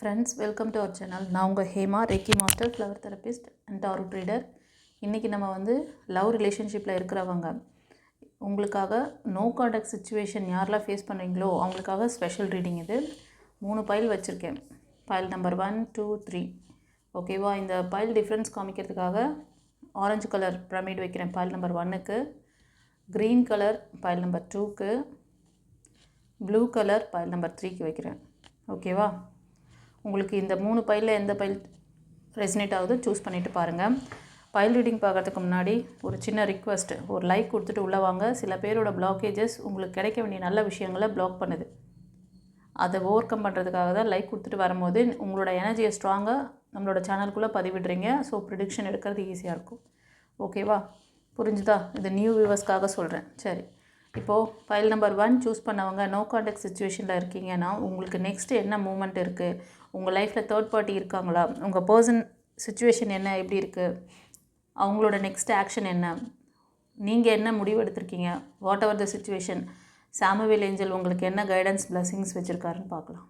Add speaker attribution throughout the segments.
Speaker 1: Friends, welcome to our channel. நான் உங்கள் Hema, reiki master, flower therapist and tarot reader. இன்றைக்கி நம்ம லவ் ரிலேஷன்ஷிப்பில் இருக்கிறவங்க உங்களுக்காக நோ கான்டாக்ட் சுச்சுவேஷன் யாரெல்லாம் ஃபேஸ் பண்ணுறீங்களோ அவங்களுக்காக ஸ்பெஷல் ரீடிங் இது. 3 பைல் வச்சுருக்கேன். File number 1, 2, 3. ஓகேவா? இந்த பைல் டிஃப்ரென்ஸ் காமிக்கிறதுக்காக ஆரஞ்சு கலர் பிரமிட் வைக்கிறேன் பைல் நம்பர் 1க்கு, க்ரீன் கலர் பைல் நம்பர் 2க்கு, ப்ளூ கலர் பைல் நம்பர் 3க்கு வைக்கிறேன். ஓகேவா? உங்களுக்கு இந்த 3 பைலில் எந்த பைல் ரெசினேட் ஆகுதோ சூஸ் பண்ணிவிட்டு பாருங்கள். பைல் ரீடிங் பார்க்குறதுக்கு முன்னாடி ஒரு சின்ன ரிக்வெஸ்ட்டு, ஒரு லைக் கொடுத்துட்டு உள்ளே வாங்க. சில பேரோட பிளாக்கேஜஸ் உங்களுக்கு கிடைக்க வேண்டிய நல்ல விஷயங்களை பிளாக் பண்ணுது. அதை ஓவர் கம் பண்ணுறதுக்காக தான் லைக் கொடுத்துட்டு வரும்போது உங்களோட எனர்ஜியை ஸ்ட்ராங்காக நம்மளோட சேனலுக்குள்ளே பதிவிடுறீங்க. ஸோ ப்ரிடிக்ஷன் எடுக்கிறது ஈஸியாக இருக்கும். ஓகேவா? புரிஞ்சுதா? இது நியூ வியூவர்ஸ்க்காக சொல்கிறேன். சரி, இப்போது ஃபைல் நம்பர் 1 சூஸ் பண்ணவங்க நோ கான்டாக்ட் சுச்சுவேஷனில் இருக்கீங்கன்னா உங்களுக்கு நெக்ஸ்ட்டு என்ன மூமெண்ட் இருக்குது, உங்கள் லைஃப்பில் தேர்ட் பார்ட்டி இருக்காங்களா, உங்கள் பர்சன் சுச்சுவேஷன் என்ன, எப்படி இருக்குது, அவங்களோட நெக்ஸ்ட் ஆக்ஷன் என்ன, நீங்கள் என்ன முடிவு எடுத்திருக்கீங்க, what ever the situation, Samuel angel உங்களுக்கு என்ன கைடன்ஸ் பிளஸிங்ஸ் வச்சுருக்காருன்னு பார்க்கலாம்.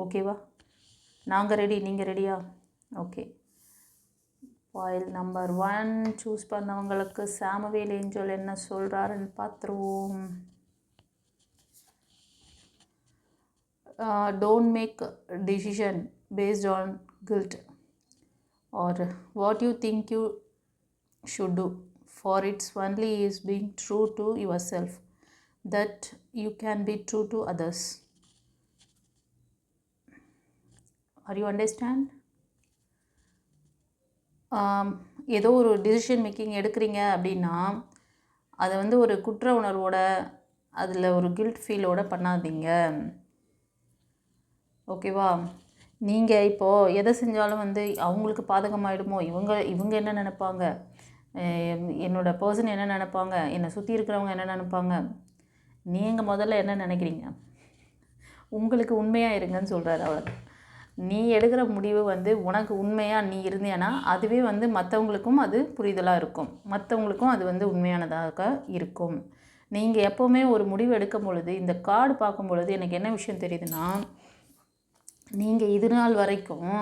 Speaker 1: ஓகேவா? நாங்கள் ரெடி, நீங்கள் ரெடியா? ஓகே. ஃபைல் நம்பர் 1 சூஸ் பண்ணவங்களுக்கு சாமுவேல் ஏஞ்சல் என்ன சொல்கிறாருன்னு பார்த்துருவோம். Don't make a decision based on guilt or what you think you should do, for it's only is being true to yourself that you can be true to others. Are you understand? ஏதோ ஒரு decision making எடுக்கிறீங்க அப்படின்னா அதை ஒரு குற்ற உணர்வோட, அதில் ஒரு கில்ட் ஃபீலோட பண்ணாதீங்க. ஓகேவா? நீங்கள் இப்போது எதை செஞ்சாலும் அவங்களுக்கு பாதகமாகிடுமோ, இவங்க என்ன நினைப்பாங்க, என்னோடய பர்சன் என்ன நினைப்பாங்க, என்னை சுற்றி இருக்கிறவங்க என்ன நினைப்பாங்க, நீங்கள் முதல்ல என்ன நினைக்கிறீங்க, உங்களுக்கு உண்மையாக இருங்கன்னு சொல்கிறாரு அவர். நீ எடுக்கிற முடிவு உனக்கு உண்மையாக நீ இருந்தேன்னா அதுவே மற்றவங்களுக்கும் அது புரிதலாக இருக்கும், மற்றவங்களுக்கும் அது உண்மையானதாக இருக்கும். நீங்கள் எப்போவுமே ஒரு முடிவு எடுக்கும் பொழுது, இந்த கார்டு பார்க்கும் பொழுது எனக்கு என்ன விஷயம் தெரியுதுன்னா, நீங்கள் இது நாள் வரைக்கும்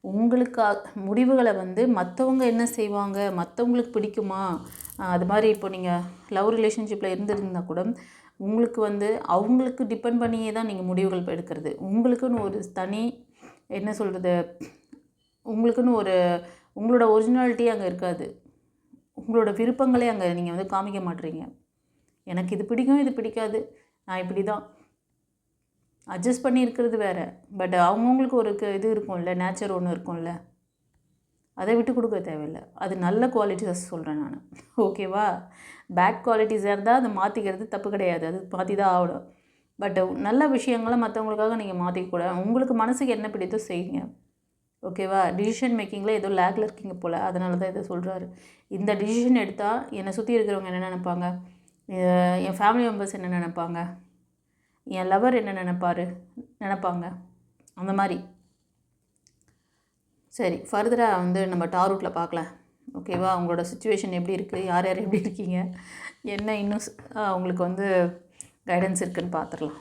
Speaker 1: உங்களுக்கு முடிவுகளை மற்றவங்க என்ன செய்வாங்க, மற்றவங்களுக்கு பிடிக்குமா, அது மாதிரி இப்போ நீங்கள் லவ் ரிலேஷன்ஷிப்பில் இருந்திருந்தா கூட உங்களுக்கு அவங்களுக்கு டிபெண்ட் பண்ணியே தான் நீங்கள் முடிவுகள் எடுக்கிறது. உங்களுக்குன்னு ஒரு தனி என்ன சொல்கிறது, உங்களுக்குன்னு உங்களோட ஒரிஜினாலிட்டி அங்கே இருக்காது. உங்களோட விருப்பங்களே அங்கே நீங்கள் காமிக்க மாட்டீங்க. எனக்கு இது பிடிக்கும், இது பிடிக்காது, நான் இப்படி தான் அட்ஜஸ்ட் பண்ணி இருக்கிறது வேறு. பட் அவங்கவுங்களுக்கு ஒரு இது இருக்கும்ல, நேச்சர் ஒன்று இருக்கும்ல, அதை விட்டு கொடுக்க தேவையில்லை. அது நல்ல குவாலிட்டிஸ் சொல்கிறேன் நான். ஓகேவா? பேட் குவாலிட்டிஸாக இருந்தால் அதை மாற்றிக்கிறது தப்பு கிடையாது, அது மாற்றி தான் ஆகணும். பட் நல்ல விஷயங்களை மற்றவங்களுக்காக நீங்கள் மாற்றிக்கூடாது. உங்களுக்கு மனசுக்கு என்ன பிடித்தோ செய்யுங்க. ஓகேவா? டிசிஷன் மேக்கிங்கில் ஏதோ லேக்கில் இருக்கீங்க போல், அதனால தான் இதை சொல்கிறாரு. இந்த டிசிஷன் எடுத்தால் என்னை சுற்றி இருக்கிறவங்க என்ன நினைப்பாங்க, என் ஃபேமிலி மெம்பர்ஸ் என்ன நினைப்பாங்க, என் லவர் என்ன நினைப்பாங்க, அந்த மாதிரி. சரி, ஃபர்தராக நம்ம டாரூட்டில் பார்க்கலாம். ஓகேவா? உங்களோட சுச்சுவேஷன் எப்படி இருக்குது, யார் யார் எப்படி இருக்கீங்க, என்ன இன்னும் உங்களுக்கு கைடன்ஸ் இருக்குதுன்னு பார்த்துடலாம்.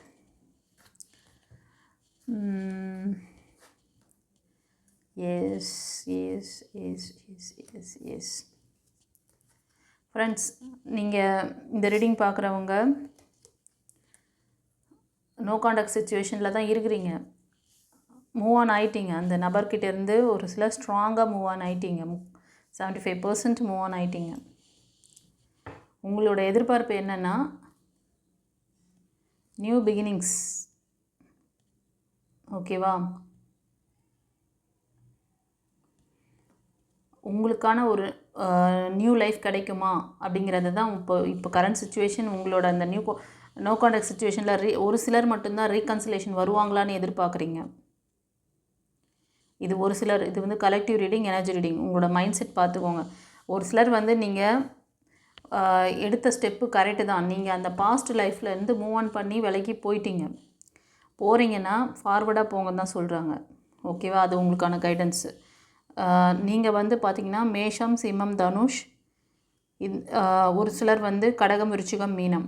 Speaker 1: Yes yes yes yes yes yes friends, நீங்கள் இந்த ரீடிங் பார்க்குறவங்க நோ கான்டாக்ட் சுச்சுவேஷனில் தான் இருக்கிறீங்க. மூவ் ஆன் ஆகிட்டீங்க. அந்த நபர்கிட்டேருந்து ஒரு சில ஸ்ட்ராங்காக மூவ் ஆன் ஆகிட்டீங்க. 75% மூவ் ஆன் ஆகிட்டீங்க. உங்களோட எதிர்பார்ப்பு என்னென்னா நியூ பிகினிங்ஸ். ஓகேவா? உங்களுக்கான ஒரு நியூ லைஃப் கிடைக்குமா அப்படிங்கிறது தான் இப்போ கரண்ட் சுச்சுவேஷன். உங்களோட அந்த நோ கான்டாக்ட் சுச்சுவேஷனில் ஒரு சிலர் மட்டும்தான் ரீகன்சிலேஷன் வருவாங்களான்னு எதிர்பார்க்குறீங்க. இது ஒரு சிலர். இது கலெக்டிவ் ரீடிங், எனர்ஜி ரீடிங். உங்களோட மைண்ட் செட் பார்த்துக்கோங்க. ஒரு சிலர் நீங்கள் எடுத்த ஸ்டெப்பு கரெக்டு தான். நீங்கள் அந்த பாஸ்ட் லைஃப்லேருந்து மூவ் ஆன் பண்ணி விலகி போகிறீங்கன்னா ஃபார்வர்டாக போங்கன்னு தான் சொல்கிறாங்க. ஓகேவா? அது உங்களுக்கான கைடன்ஸு. நீங்கள் பார்த்திங்கன்னா மேஷம், சிம்மம், தனுஷ், ஒரு சிலர் கடகம், விருச்சிகம், மீனம்.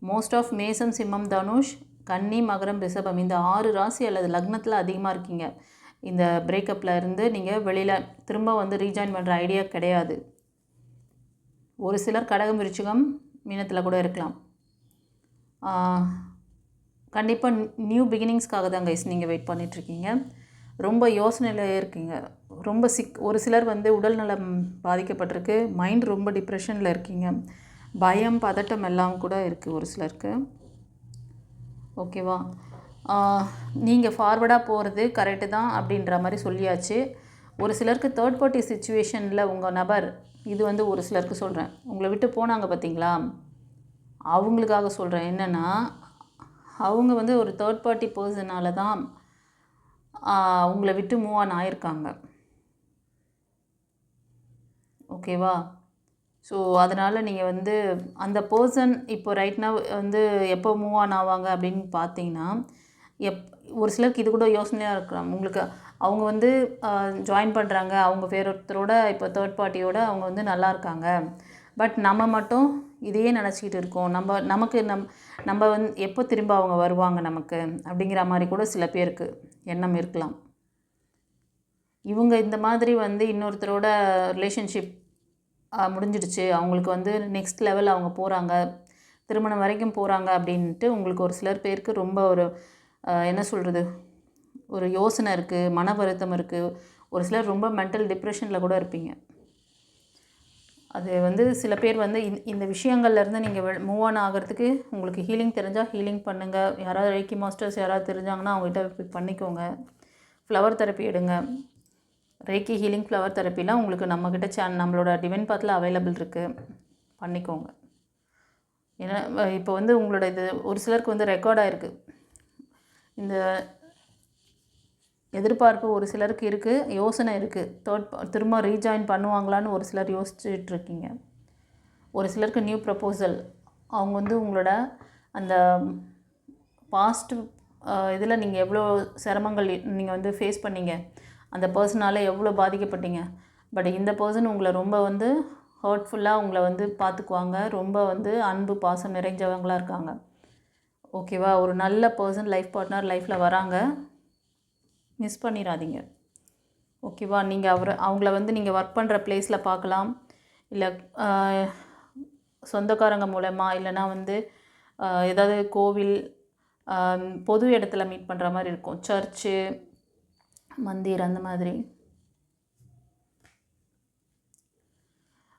Speaker 1: மோஸ்ட் ஆஃப் மேஷம், சிம்மம், தனுஷ், கன்னி, மகரம், ரிஷபம் இந்த 6 ராசி அல்லது லக்னத்தில் அதிகமாக இருக்கீங்க. இந்த பிரேக்கப்பில் இருந்து நீங்கள் வெளியில் திரும்ப வந்து ரீஜாயின் பண்ணுற ஐடியா கிடையாது. ஒரு சிலர் கடகம், விருச்சிகம், மீனத்தில் கூட இருக்கலாம். கண்டிப்பாக நியூ பிகினிங்ஸ்க்காக தான் கைஸ் நீங்கள் வெயிட் பண்ணிகிட்ருக்கீங்க. ரொம்ப யோசனையில் இருக்கீங்க. ரொம்ப ஒரு சிலர் வந்து உடல் நலம் பாதிக்கப்பட்டிருக்கு. மைண்ட் ரொம்ப டிப்ரெஷனில் இருக்கீங்க. பயம், பதட்டம் எல்லாம் கூட இருக்குது ஒரு சிலருக்கு. ஓகேவா? நீங்கள் ஃபார்வர்டாக போகிறது கரெக்டு தான் அப்படின்ற மாதிரி சொல்லியாச்சு. ஒரு சிலருக்கு தேர்ட் பார்ட்டி சிச்சுவேஷனில் உங்கள் நபர், இது வந்து ஒரு சிலருக்கு சொல்கிறேன், உங்களை விட்டு போனாங்க பார்த்தீங்களா, அவங்களுக்காக சொல்கிறேன். என்னென்னா, அவங்க வந்து ஒரு தேர்ட் பார்ட்டி பர்சனால தான் உங்களை விட்டு மூவ் ஆன் ஆகியிருக்காங்க. ஓகேவா? ஸோ அதனால் நீங்கள் வந்து அந்த பர்சன் இப்போ ரைட்னா வந்து எப்போ மூவ் ஆன் ஆவாங்க அப்படின்னு பார்த்தீங்கன்னா, ஒரு சிலருக்கு இது கூட யோசனையாக இருக்கலாம். உங்களுக்கு அவங்க வந்து ஜாயின் பண்ணுறாங்க, அவங்க வேற ஒருத்தரோட இப்போ தேர்ட் பார்ட்டியோட அவங்க வந்து நல்லா இருக்காங்க. பட் நம்ம மட்டும் இதையே நினச்சிக்கிட்டு இருக்கோம். நமக்கு நம்ம வந்து எப்போ திரும்ப அவங்க வருவாங்க நமக்கு அப்படிங்கிற மாதிரி கூட சில பேருக்கு எண்ணம் இருக்கலாம். இவங்க இந்த மாதிரி வந்து இன்னொருத்தரோட ரிலேஷன்ஷிப் முடிஞ்சிடுச்சு, அவங்களுக்கு வந்து நெக்ஸ்ட் லெவல் அவங்க போகிறாங்க, திருமணம் வரைக்கும் போகிறாங்க அப்படின்ட்டு உங்களுக்கு ஒரு சிலர் பேருக்கு ரொம்ப ஒரு என்ன சொல்கிறது, ஒரு யோசனை இருக்குது, மன வருத்தம் இருக்குது. ஒரு சிலர் ரொம்ப மென்டல் டிப்ரெஷனில் கூட இருப்பீங்க. அது வந்து சில பேர் வந்து இந்த விஷயங்கள்லேருந்து நீங்கள் மூவ் ஆன் ஆகிறதுக்கு உங்களுக்கு ஹீலிங் தெரிஞ்சால் ஹீலிங் பண்ணுங்கள். யாராவது ரேக்கி மாஸ்டர்ஸ் யாராவது தெரிஞ்சாங்கன்னா அவங்ககிட்ட பண்ணிக்கோங்க. ஃப்ளவர் தெரப்பி எடுங்க. ரேக்கி ஹீலிங், ஃப்ளவர் தெரப்பிலாம் உங்களுக்கு நம்மக்கிட்ட நம்மளோட டிவைன் பாத்தில் அவைலபிள் இருக்குது, பண்ணிக்கோங்க. ஏன்னா இப்போ வந்து உங்களோட இது ஒரு சிலருக்கு வந்து ரெக்கார்ட் ஆகிருக்கு. இந்த எதிர்பார்ப்பு ஒரு சிலருக்கு இருக்குது, யோசனை இருக்குது. திரும்ப ரீஜாயின் பண்ணுவாங்களான்னு ஒரு சிலர் யோசிச்சுட்ருக்கீங்க. ஒரு சிலருக்கு நியூ ப்ரப்போசல், அவங்க வந்து உங்களோட அந்த பாஸ்ட் இதில் நீங்கள் எவ்வளோ சிரமங்கள் நீங்கள் வந்து ஃபேஸ் பண்ணீங்க, அந்த பர்சனால் எவ்வளோ பாதிக்கப்பட்டீங்க. பட் இந்த பர்சன் உங்களை ரொம்ப வந்து ஹர்ட்ஃபுல்லாக உங்களை வந்து பார்த்துக்குவாங்க. ரொம்ப வந்து அன்பு பாசம் நிறைஞ்சவங்களாக இருக்காங்க. ஓகேவா? ஒரு நல்ல பர்சன் லைஃப் பார்ட்னர் லைஃப்பில் வராங்க, மிஸ் பண்ணிடாதீங்க. ஓகேவா? நீங்கள் அவங்கள வந்து நீங்கள் ஒர்க் பண்ணுற ப்ளேஸில் பார்க்கலாம், இல்லை சொந்தக்காரங்க மூலமாக, இல்லைனா வந்து ஏதாவது கோவில், பொது இடத்துல மீட் பண்ணுற மாதிரி இருக்கும், சர்ச்சு, மந்திர், அந்த மாதிரி.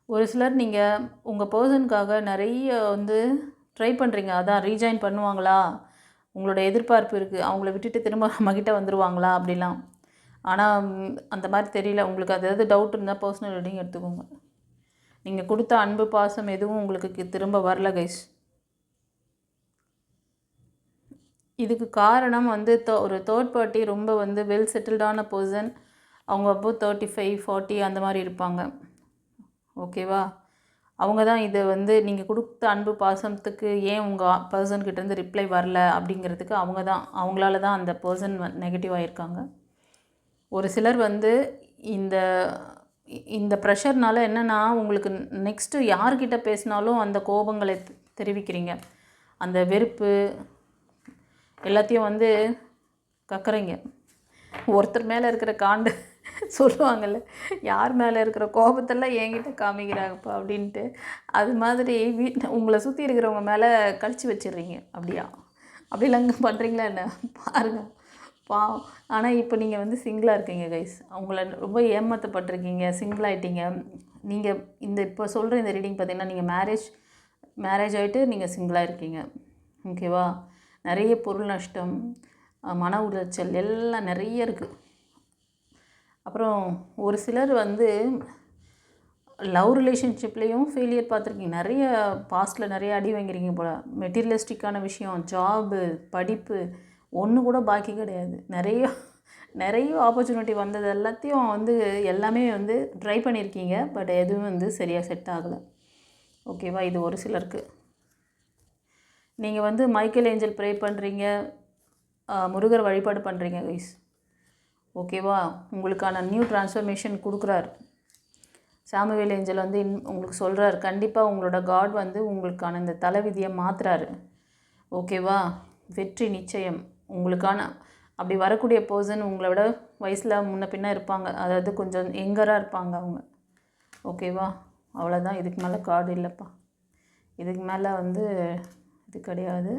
Speaker 1: ஒரு சிலர் நீங்கள் உங்கள் பர்சனுக்காக நிறைய வந்து ட்ரை பண்ணுறீங்க. அதான் ரீஜாயின் பண்ணுவாங்களா, உங்களோட எதிர்பார்ப்பு இருக்குது, அவங்கள விட்டுட்டு திரும்ப நம்மக்கிட்ட வந்துடுவாங்களா அப்படிலாம். ஆனால் அந்த மாதிரி தெரியல. உங்களுக்கு அது எதாவது டவுட் இருந்தால் பர்சனல் ரீடிங் எடுத்துக்கோங்க. நீங்கள் கொடுத்த அன்பு பாசம் எதுவும் உங்களுக்கு திரும்ப வரல கைஸ். இதுக்கு காரணம் வந்து ஒரு தேர்ட் பார்ட்டி ரொம்ப வந்து வெல் செட்டில்டான பர்சன். அவங்க அப்போ 35, 40 அந்த மாதிரி இருப்பாங்க. ஓகேவா? அவங்க தான் இதை வந்து நீங்கள் கொடுத்த அன்பு பாசத்துக்கு ஏன் உங்கள் பர்சன்கிட்டேருந்து ரிப்ளை வரல அப்படிங்கிறதுக்கு அவங்களால தான் அந்த பர்சன் நெகட்டிவ் ஆகியிருக்காங்க. ஒரு சிலர் வந்து இந்த ப்ரெஷர்னால் என்னென்னா, உங்களுக்கு நெக்ஸ்ட்டு யார்கிட்ட பேசினாலும் அந்த கோபங்களை தெரிவிக்கிறீங்க, அந்த வெறுப்பு எல்லாத்தையும் வந்து கக்குறீங்க. ஒருத்தர் மேலே இருக்கிற காண்டு சொல்லுவாங்கள்ல, யார் மேலே இருக்கிற கோபத்தெல்லாம் என்கிட்ட காமிக்கிறாங்கப்பா அப்படின்ட்டு, அது மாதிரி உங்களை சுற்றி இருக்கிறவங்க மேலே கழிச்சு வச்சிடுறீங்க. அப்படிலாம் பண்ணுறீங்களா என்ன பாருங்கள், பாவம். ஆனால் இப்போ நீங்கள் வந்து சிங்கிளாக இருக்கீங்க கைஸ். அவங்கள ரொம்ப ஏமாற்றப்பட்டிருக்கீங்க, சிங்கிள் ஆகிட்டீங்க. நீங்கள் இப்போ சொல்கிற இந்த ரீடிங் பார்த்திங்கன்னா, நீங்கள் மேரேஜ் ஆகிட்டு நீங்கள் சிங்கிளாக இருக்கீங்க. ஓகேவா? நிறைய பொருள் நஷ்டம், மன உளைச்சல் எல்லாம் நிறைய இருக்குது. அப்புறம் ஒரு சிலர் வந்து லவ் ரிலேஷன்ஷிப்லேயும் ஃபெயிலியர் பார்த்துருக்கீங்க. நிறைய பாஸ்ட்டில் நிறைய அடி வாங்கிறீங்க போல். மெட்டீரியலிஸ்டிக்கான விஷயம், ஜாபு, படிப்பு ஒன்று கூட பாக்கி கிடையாது. நிறைய ஆப்பர்ச்சுனிட்டி வந்தது எல்லாத்தையும் வந்து எல்லாமே வந்து ட்ரை பண்ணியிருக்கீங்க. பட் எதுவும் வந்து சரியாக செட் ஆகலை. ஓகேவா? இது ஒரு சிலருக்கு. நீங்கள் வந்து மைக்கேல் ஏஞ்சல் ப்ரே பண்ணுறீங்க, முருகர் வழிபாடு பண்ணுறீங்க கைஸ். ஓகேவா? உங்களுக்கான நியூ ட்ரான்ஸ்ஃபர்மேஷன் கொடுக்குறாரு சாமுவேல் ஏஞ்சல் வந்து. உங்களுக்கு சொல்கிறார், கண்டிப்பாக உங்களோட காட் வந்து உங்களுக்கான இந்த தலைவிதியை மாற்றுறாரு. ஓகேவா? வெற்றி நிச்சயம். உங்களுக்கான அப்படி வரக்கூடிய பர்சன் உங்களை விட வயசில் முன்ன பின்ன இருப்பாங்க, அதாவது கொஞ்சம் யங்கராக இருப்பாங்க அவங்க. ஓகேவா? அவ்வளோதான். இதுக்கு மேலே கார்டு இல்லைப்பா. இதுக்கு மேலே வந்து இது கிடையாது.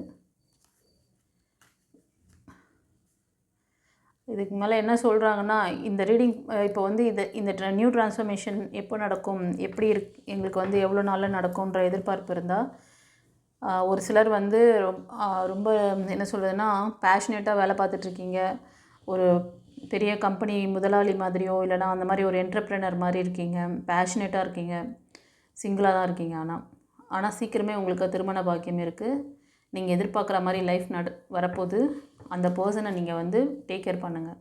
Speaker 1: இதுக்கு மேலே என்ன சொல்கிறாங்கன்னா, இந்த ரீடிங் இப்போ வந்து இந்த நியூ ட்ரான்ஸ்ஃபர்மேஷன் எப்போ நடக்கும், எப்படி எங்களுக்கு வந்து எவ்வளோ நாளில் நடக்கும்ன்ற எதிர்பார்ப்பு இருந்தால், ஒரு சிலர் வந்து ரொம்ப என்ன சொல்கிறதுனா பேஷனேட்டாக வேலை பார்த்துட்ருக்கீங்க. ஒரு பெரிய கம்பெனி முதலாளி மாதிரியோ இல்லைனா அந்த மாதிரி ஒரு என்டர்ப்ரெனர் மாதிரி இருக்கீங்க, பேஷனேட்டாக இருக்கீங்க, சிங்கிளாக தான் இருக்கீங்க. ஆனால் சீக்கிரமே உங்களுக்கு திருமண பாக்கியம் இருக்குது. நீங்கள் எதிர்பார்க்குற மாதிரி லைஃப் வரப்போது. அந்த பர்சனை நீங்கள் வந்து டேக் கேர் பண்ணுங்கள்.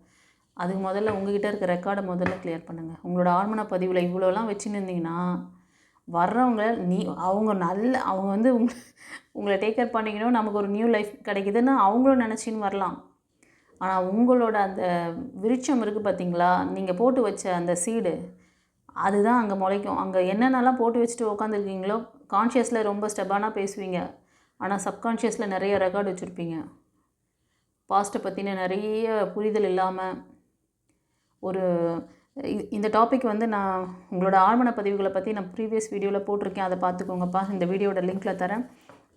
Speaker 1: அதுக்கு முதல்ல உங்கள்கிட்ட இருக்க ரெக்கார்டை முதல்ல கிளியர் பண்ணுங்கள். உங்களோட ஆழ்மன பதிவில் இவ்வளோலாம் வச்சுன்னு இருந்தீங்கன்னா வர்றவங்க அவங்க வந்து உங்களை டேக் கேர் பண்ணிக்கணும், நமக்கு ஒரு நியூ லைஃப் கிடைக்குதுன்னு அவங்களும் நினச்சின்னு வரலாம். ஆனால் உங்களோட அந்த விருட்சம் இருக்குது பார்த்தீங்களா, நீங்கள் போட்டு வச்ச அந்த சீடு, அதுதான் அங்கே முளைக்கும். அங்கே என்னென்னலாம் போட்டு வச்சுட்டு உட்காந்துருக்கீங்களோ, கான்ஷியஸில் ரொம்ப ஸ்டெப்பானாக பேசுவீங்க, ஆனால் சப்கான்ஷியஸில் நிறைய ரெக்கார்டு வச்சுருப்பீங்க. பாஸ்ட்டை பற்றின நிறைய புரிதல் இல்லாமல் ஒரு இந்த டாபிக் வந்து நான் உங்களோட ஆழ்மன பதிவுகளை பற்றி நான் ப்ரீவியஸ் வீடியோவில் போட்டிருக்கேன். அதை பார்த்துக்கோங்கப்பா. இந்த வீடியோட லிங்க்கில் தரேன்.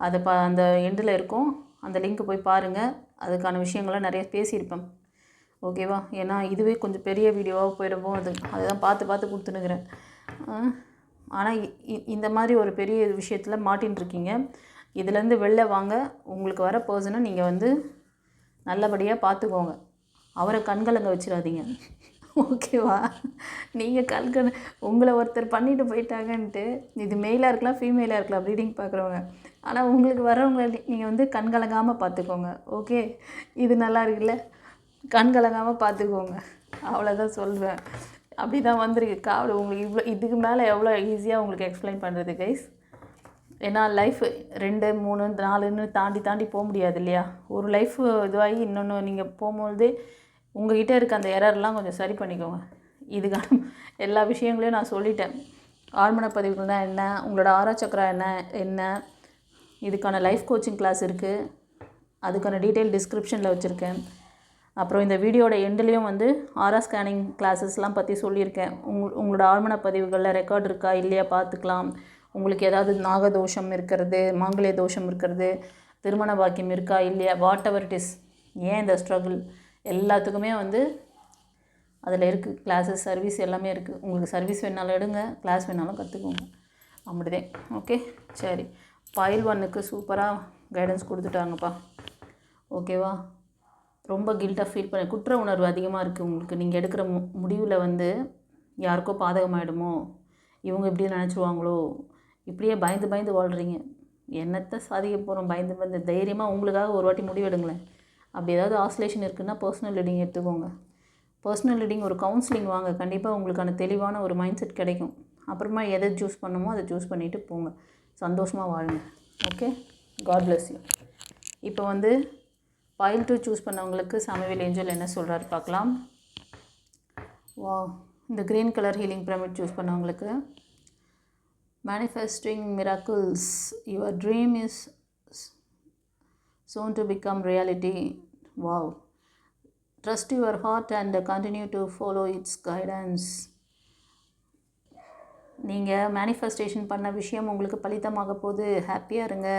Speaker 1: அதை அந்த எண்டில் இருக்கும். அந்த லிங்க்கு போய் பாருங்கள். அதுக்கான விஷயங்கள்லாம் நிறைய பேசியிருப்பேன். ஓகேவா? ஏன்னா இதுவே கொஞ்சம் பெரிய வீடியோவாக போயிடுவோம். அதுதான் பார்த்து கொடுத்துனுக்கிறேன். ஆனால் இந்த மாதிரி ஒரு பெரிய விஷயத்தில் மாட்டின்ட்டுருக்கீங்க. இதுலேருந்து வெளில வாங்க. உங்களுக்கு வர பர்சனை நீங்கள் வந்து நல்லபடியாக பார்த்துக்கோங்க. அவரை கண்கலங்க வச்சிடாதீங்க. ஓகேவா? நீங்கள் உங்களை ஒருத்தர் பண்ணிட்டு போயிட்டாங்கன்ட்டு, இது மெயிலாக இருக்கலாம், ஃபீமேலாக இருக்கலாம், ரீடிங் பார்க்குறவங்க. ஆனால் உங்களுக்கு வரவங்களை நீங்கள் வந்து கண்கலங்காமல் பார்த்துக்கோங்க. ஓகே? இது நல்லா இருக்குல்ல? கண்கலங்காமல் பார்த்துக்கோங்க. அவ்வளோதான் சொல்வேன். அப்படி தான் வந்திருக்கு காவல். உங்களுக்கு இதுக்கு மேலே எவ்வளோ ஈஸியாக உங்களுக்கு எக்ஸ்பிளைன் பண்ணுறது கைஸ். ஏன்னா லைஃப் 2, 3, 4ன்னு தாண்டி போக முடியாது இல்லையா? ஒரு லைஃப் இதுவாகி இன்னொன்று நீங்கள் போகும்போது உங்கள்கிட்ட இருக்க அந்த எரர்லாம் கொஞ்சம் சரி பண்ணிக்கோங்க. இதுக்கான எல்லா விஷயங்களையும் நான் சொல்லிட்டேன். ஆழ்மன பதிவுகள்னால் என்ன, உங்களோட ஆரா சக்கரா என்ன, இதுக்கான லைஃப் கோச்சிங் கிளாஸ் இருக்குது. அதுக்கான டீட்டெயில் டிஸ்கிரிப்ஷனில் வச்சுருக்கேன். அப்புறம் இந்த வீடியோட எண்ட்லேயும் வந்து ஆரா ஸ்கேனிங் கிளாஸஸ்லாம் பற்றி சொல்லியிருக்கேன். உங்களோட ஆழ்மன பதிவுகளில் ரெக்கார்டு இருக்கா இல்லையா பார்த்துக்கலாம். உங்களுக்கு ஏதாவது நாகதோஷம் இருக்கிறது, மாங்கல்ய தோஷம் இருக்கிறது, திருமண பாக்கியம் இருக்கா இல்லையா, வாட் எவர் இட் இஸ், ஏன் இந்த ஸ்ட்ரகிள், எல்லாத்துக்குமே வந்து அதில் இருக்குது. கிளாஸஸ், சர்வீஸ் எல்லாமே இருக்குது. உங்களுக்கு சர்வீஸ் வேணாலும் எடுங்க, கிளாஸ் வேணாலும் கற்றுக்கோங்க. அப்படிதான். ஓகே, சரி. பைல் 1க்கு சூப்பராக கைடன்ஸ் கொடுத்துட்டாங்கப்பா. ஓகேவா? ரொம்ப கில்ட்டாக ஃபீல் பண்ண, குற்ற உணர்வு அதிகமாக இருக்குது உங்களுக்கு. நீங்கள் எடுக்கிற முடிவில் வந்து யாருக்கோ பாதகமாகிடுமோ, இவங்க இப்படி நினச்சிருவாங்களோ, இப்படியே பயந்து வாழ்கிறீங்க. என்னத்தை சாதிக்க போகிறோம் பயந்து தைரியமாக உங்களுக்காக ஒரு வாட்டி முடிவெடுங்களேன். அப்படி ஏதாவது ஆஸ்லேஷன் இருக்குன்னா பர்சனல் ரீடிங் எடுத்துக்கோங்க. பர்சனல் ரீடிங் ஒரு கவுன்சிலிங் வாங்க. கண்டிப்பாக உங்களுக்கான தெளிவான ஒரு மைண்ட் செட் கிடைக்கும். அப்புறமா எதை சூஸ் பண்ணுமோ அதை சூஸ் பண்ணிவிட்டு போங்க. சந்தோஷமாக வாழுங்க. Okay, god bless you. இப்போ வந்து பைல் 2 சூஸ் பண்ணவங்களுக்கு சமவேல் ஏஞ்சல் என்ன சொல்கிறாரு பார்க்கலாம். வா, இந்த green colour healing pyramid choose பண்ணவங்களுக்கு, manifesting miracles, your dream is soon to become reality. Wow. Trust your heart and continue to follow its guidance. நீங்கள் மேனிஃபெஸ்டேஷன் பண்ண விஷயம் உங்களுக்கு பலிதமாக போது. ஹாப்பியாக இருங்க.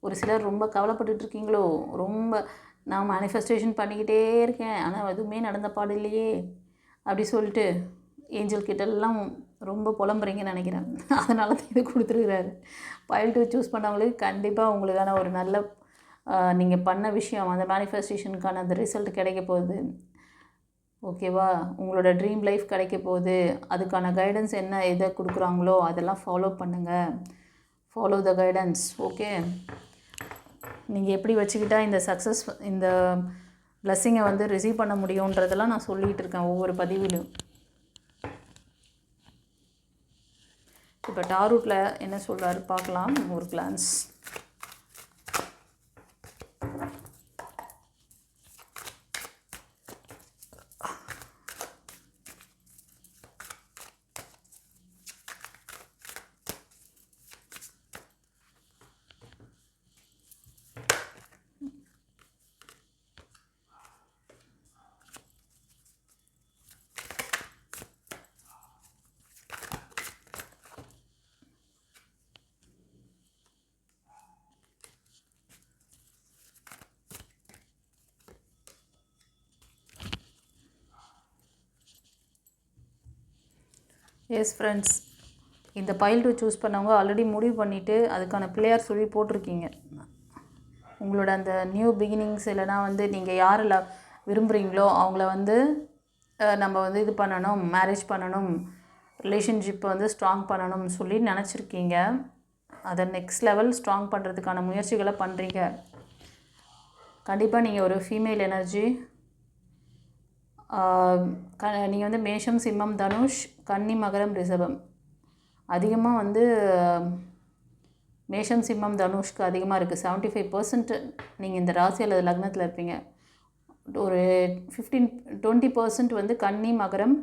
Speaker 1: ஒரு சிலர் ரொம்ப கவலைப்பட்டுருக்கீங்களோ, ரொம்ப நான் மேனிஃபெஸ்டேஷன் பண்ணிக்கிட்டே இருக்கேன் ஆனால் எதுவுமே நடந்த பாடு இல்லையே அப்படி சொல்லிட்டு ஏஞ்சல் கிட்டெல்லாம் ரொம்ப புலம்புறீங்கன்னு நினைக்கிறேன். அதனால தான் இது கொடுத்துருக்குறாரு. பைல் 2 சூஸ் பண்ணவங்களுக்கு கண்டிப்பாக உங்களுக்கான ஒரு நல்ல நீங்கள் பண்ண விஷயம், அந்த மேனிஃபெஸ்டேஷனுக்கான அந்த ரிசல்ட் கிடைக்க போகுது. ஓகேவா? உங்களோட ட்ரீம் லைஃப் கிடைக்க போகுது. அதுக்கான கைடன்ஸ் எதை கொடுக்குறாங்களோ அதெல்லாம் ஃபாலோ பண்ணுங்கள். Follow the guidance. ஓகே, நீங்கள் எப்படி வச்சுக்கிட்டா இந்த சக்ஸஸ், இந்த பிளஸ்ஸிங்கை வந்து ரிசீவ் பண்ண முடியுன்றதெல்லாம் நான் சொல்லிகிட்டு இருக்கேன் ஒவ்வொரு பதிவிலும். இப்போ டாரூட்டில் என்ன சொல்கிறாரு பார்க்கலாம் ஒரு கிளான்ஸ். எஸ் ஃப்ரெண்ட்ஸ், இந்த பைல் 2 சூஸ் பண்ணவங்க ஆல்ரெடி முடிவு பண்ணிவிட்டு அதுக்கான பிள்ளையார் சொல்லி போட்டிருக்கீங்க. உங்களோட அந்த நியூ பிகினிங்ஸ் இல்லைனா வந்து நீங்கள் யாரில் விரும்புகிறீங்களோ அவங்கள வந்து நம்ம வந்து இது பண்ணணும், மேரேஜ் பண்ணணும், ரிலேஷன்ஷிப்பை வந்து ஸ்ட்ராங் பண்ணணும்னு சொல்லி நினச்சிருக்கீங்க. அதை நெக்ஸ்ட் லெவல் ஸ்ட்ராங் பண்ணுறதுக்கான முயற்சிகளை பண்ணுறீங்க. கண்டிப்பாக நீங்கள் ஒரு ஃபீமேல் எனர்ஜி. நீங்கள் வந்து மேஷம், சிம்மம், தனுஷ், கன்னி, மகரம், ரிஷபம். அதிகமாக வந்து மேஷம், சிம்மம், தனுஷ்க்கு அதிகமாக இருக்குது. 75% நீங்கள் இந்த ராசி அல்லது லக்னத்தில் இருப்பீங்க. ஒரு 15-20% வந்து கன்னி, மகரம்,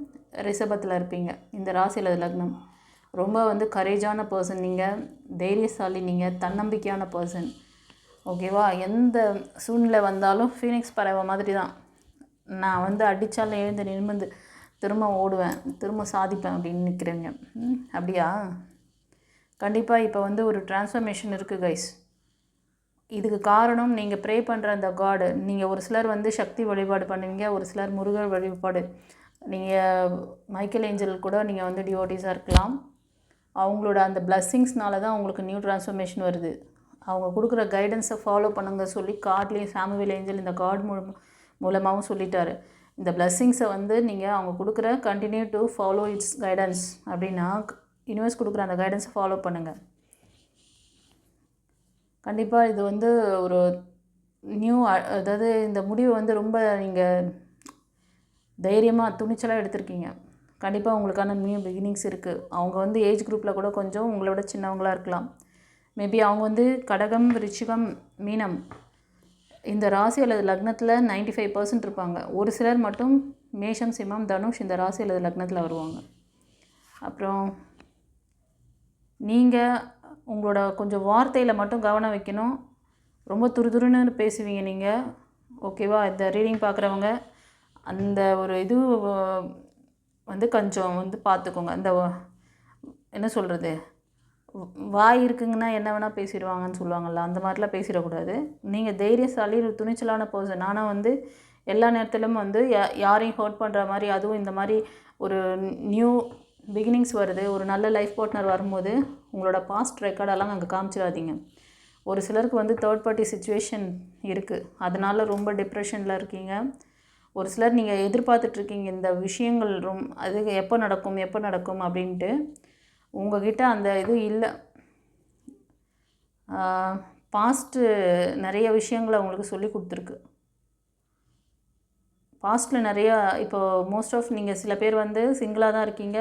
Speaker 1: ரிஷபத்தில் இருப்பீங்க. இந்த ராசி அல்லது லக்னம் ரொம்ப வந்து கரேஜான பர்சன், நீங்கள் தைரியசாலி, நீங்கள் தன்னம்பிக்கையான பர்சன். ஓகேவா? எந்த சூழ்நிலை வந்தாலும் ஃபீனிக்ஸ் பறவை மாதிரி தான். நான் வந்து அடித்தாலும் எழுந்து நிமிர்ந்து திரும்ப ஓடுவேன், திரும்ப சாதிப்பேன் அப்படின்னு நிற்கிறேங்க. அப்படியா? கண்டிப்பாக இப்போ வந்து ஒரு டிரான்ஸ்ஃபர்மேஷன் இருக்குது கைஸ். இதுக்கு காரணம் நீங்கள் ப்ரே பண்ணுற அந்த காடு. நீங்கள் ஒரு சிலர் வந்து சக்தி வழிபாடு பண்ணுவீங்க, ஒரு சிலர் முருகர் வழிபாடு. நீங்கள் மைக்கேல் ஏஞ்சல் கூட நீங்கள் வந்து டிவோட்டிஸாக இருக்கலாம். அவங்களோட அந்த பிளஸ்ஸிங்ஸ்னால தான் உங்களுக்கு நியூ டிரான்ஸ்ஃபர்மேஷன் வருது. அவங்க கொடுக்குற கைடன்ஸை ஃபாலோ பண்ணுங்க சொல்லி காட்லேயும் சாமுவேல் ஏஞ்சல் இந்த காட் மூலமாகவும் சொல்லிட்டாரு. இந்த பிளஸ்ஸிங்ஸை வந்து நீங்கள் அவங்க கொடுக்குற continue to follow its guidance அப்படின்னா யூனிவர்ஸ் கொடுக்குற அந்த கைடன்ஸை ஃபாலோ பண்ணுங்கள். கண்டிப்பாக இது வந்து ஒரு நியூ, அதாவது இந்த முடிவு வந்து ரொம்ப நீங்கள் தைரியமாக துணிச்சலாக எடுத்திருக்கீங்க. கண்டிப்பாக உங்களுக்கான நியூ பிகினிங்ஸ் இருக்குது. அவங்க வந்து ஏஜ் குரூப்பில் கூட கொஞ்சம் உங்களோட சின்னவங்களாக இருக்கலாம். மேபி அவங்க வந்து கடகம், விருச்சிகம், மீனம் இந்த ராசி அல்லது லக்னத்தில் 95% இருப்பாங்க. ஒரு சிலர் மட்டும் மேஷம், சிம்மம், தனுஷ் இந்த ராசி அல்லது லக்னத்தில் வருவாங்க. அப்புறம் நீங்கள் உங்களோட கொஞ்சம் வார்த்தையில் மட்டும் கவனம் வைக்கணும். ரொம்ப துருதுருன்னு பேசுவீங்க நீங்கள். ஓகேவா? இந்த ரீடிங் பார்க்குறவங்க அந்த ஒரு இது வந்து கொஞ்சம் வந்து பார்த்துக்கோங்க. அந்த என்ன சொல்கிறது, வாய் இருக்குங்கன்னா என்ன வேணால் பேசிடுவாங்கன்னு சொல்லுவாங்கள்ல, அந்த மாதிரிலாம் பேசிடக்கூடாது. நீங்கள் தைரியசாலி, துணிச்சலான பர்சன். ஆனால் வந்து எல்லா நேரத்திலும் வந்து யாரையும் ஹர்ட் பண்ணுற மாதிரி, அதுவும் இந்த மாதிரி ஒரு நியூ பிகினிங்ஸ் வருது, ஒரு நல்ல லைஃப் பார்ட்னர் வரும்போது உங்களோட பாஸ்ட் ரெக்கார்டெல்லாம் அங்கே காமிச்சிடாதீங்க. ஒரு சிலருக்கு வந்து தேர்ட் பார்ட்டி சிச்சுவேஷன் இருக்குது, அதனால் ரொம்ப டிப்ரெஷனில் இருக்கீங்க. ஒரு சிலர் நீங்கள் எதிர்பார்த்துட்ருக்கீங்க இந்த விஷயங்கள் அது எப்போ நடக்கும் அப்படின்ட்டு. உங்கள்கிட்ட அந்த இது இல்லை. பாஸ்ட்டு நிறைய விஷயங்களை உங்களுக்கு சொல்லி கொடுத்துருக்கு. பாஸ்ட்டில் நிறையா இப்போது மோஸ்ட் ஆஃப் நீங்கள் சில பேர் வந்து சிங்கிளாக தான் இருக்கீங்க,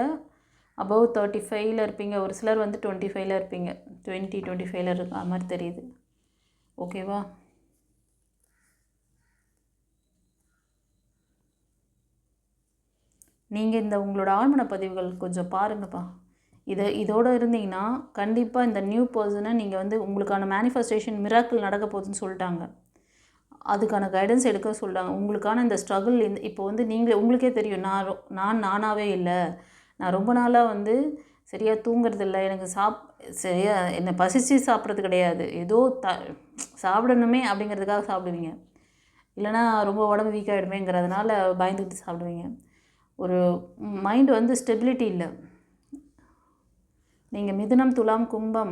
Speaker 1: அபவ் 35 இருப்பீங்க. ஒரு சிலர் வந்து 25 இருப்பீங்க, 25 இருக்க மாதிரி தெரியுது. ஓகேவா? நீங்கள் இந்த உங்களோட ஆழ்மன பதிவுகள் கொஞ்சம் பாருங்கப்பா. இதோடு இருந்தீங்கன்னா கண்டிப்பாக இந்த நியூ பர்சனை நீங்கள் வந்து உங்களுக்கான மேனிஃபெஸ்டேஷன் மிராக்கிள் நடக்க போகுதுன்னு சொல்லிட்டாங்க. அதுக்கான கைடன்ஸ் எடுக்க சொல்லிட்டாங்க. உங்களுக்கான இந்த ஸ்ட்ரகிள் இப்போ வந்து உங்களுக்கே தெரியும், நானாகவே இல்லை. நான் ரொம்ப நாளாக வந்து சரியாக தூங்குறது இல்லை, எனக்கு சரியாக என்னை பசிச்சு சாப்பிட்றது கிடையாது, ஏதோ சாப்பிடணுமே அப்படிங்கிறதுக்காக சாப்பிடுவீங்க. இல்லைனா ரொம்ப உடம்பு வீக் ஆகிடுமேங்கிறதுனால பயந்துக்கிட்டு சாப்பிடுவீங்க. ஒரு மைண்டு வந்து ஸ்டெபிலிட்டி இல்லை. நீங்கள் மிதுனம், துலாம், கும்பம்,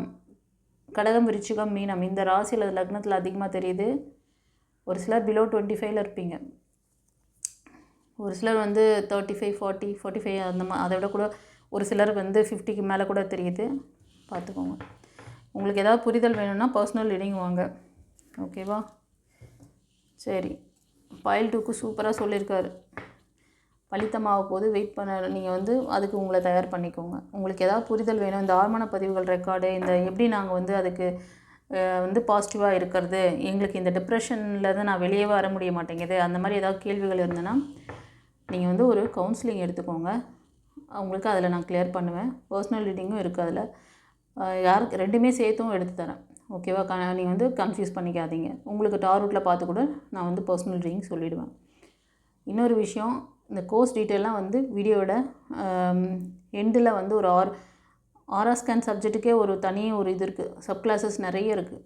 Speaker 1: கடகம், விருச்சிகம், மீனம் இந்த ராசி அல்லது லக்னத்தில் அதிகமாக தெரியுது. ஒரு சிலர் பிலோ 25 இருப்பீங்க. ஒரு சிலர் வந்து 35, 40, 45 அந்த அதை விட கூட ஒரு சிலர் வந்து 50க்கு மேலே கூட தெரியுது. பார்த்துக்கோங்க. உங்களுக்கு ஏதாவது புரிதல் வேணும்னா பர்சனல் ரீடிங் வாங்க. ஓகேவா? சரி, பைல் 2க்கு சூப்பராக சொல்லியிருக்காரு. பலித்தமாக போது வெயிட் பண்ண நீங்கள் வந்து அதுக்கு உங்களை தயார் பண்ணிக்கோங்க. உங்களுக்கு ஏதாவது புரிதல் வேணும், இந்த ஆழ்மன பதிவுகள் ரெக்கார்டு, இந்த எப்படி நாங்கள் வந்து அதுக்கு வந்து பாசிட்டிவாக இருக்கிறது, எங்களுக்கு இந்த டிப்ரெஷன்லேருந்து நான் வெளியே வர முடிய மாட்டேங்குது, அந்த மாதிரி ஏதாவது கேள்விகள் இருந்ததுன்னா நீங்கள் வந்து ஒரு கவுன்சிலிங் எடுத்துக்கோங்க. உங்களுக்கு அதில் நான் கிளியர் பண்ணுவேன். பர்சனல் ரீடிங்கும் இருக்குது அதில். யாருக்கு ரெண்டுமே சேர்த்தும் எடுத்து தரேன். ஓகேவா? நீங்கள் வந்து கன்ஃபியூஸ் பண்ணிக்காதீங்க. உங்களுக்கு டார்வுட்டில் பார்த்து கூட நான் வந்து பர்சனல் ரீடிங் சொல்லிவிடுவேன். இன்னொரு விஷயம், இந்த கோர்ஸ் டீட்டெயிலாம் வந்து வீடியோட எண்டில் வந்து ஒரு ஆரா ஸ்கேன் சப்ஜெக்ட்டுக்கே ஒரு தனி ஒரு இது இருக்குது, சப் கிளாஸஸ் நிறைய இருக்குது.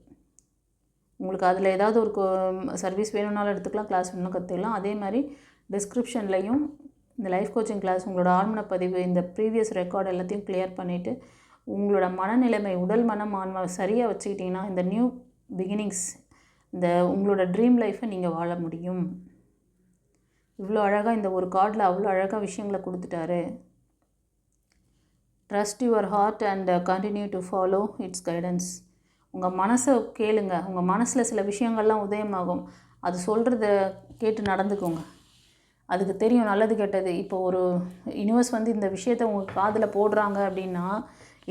Speaker 1: உங்களுக்கு அதில் ஏதாவது ஒரு சர்வீஸ் வேணும்னாலும் எடுத்துக்கலாம், கிளாஸ் வேணும்னா கற்றுக்கலாம். அதே மாதிரி டிஸ்கிரிப்ஷன்லேயும் இந்த லைஃப் கோச்சிங் கிளாஸ், உங்களோட ஆழ்மன பதிவு, இந்த ப்ரீவியஸ் ரெக்கார்டு எல்லாத்தையும் கிளியர் பண்ணிவிட்டு உங்களோட மனநிலைமை, உடல் மனம் ஆன்மா சரியாக வச்சுக்கிட்டிங்கன்னா இந்த நியூ பிகினிங்ஸ், இந்த உங்களோட ட்ரீம் லைஃப்பை நீங்கள் வாழ முடியும். இவ்வளோ அழகாக இந்த ஒரு கார்டில் அவ்வளோ அழகாக விஷயங்களை கொடுத்துட்டாரு. Trust your heart and continue to follow its guidance. உங்கள் மனசை கேளுங்க. உங்கள் மனசில் சில விஷயங்கள்லாம் உதயமாகும். அது சொல்கிறத கேட்டு நடந்துக்கோங்க. அதுக்கு தெரியும் நல்லது கெட்டது. இப்போ ஒரு யூனிவர்ஸ் வந்து இந்த விஷயத்தை உங்கள் காதில் போடுறாங்க அப்படின்னா,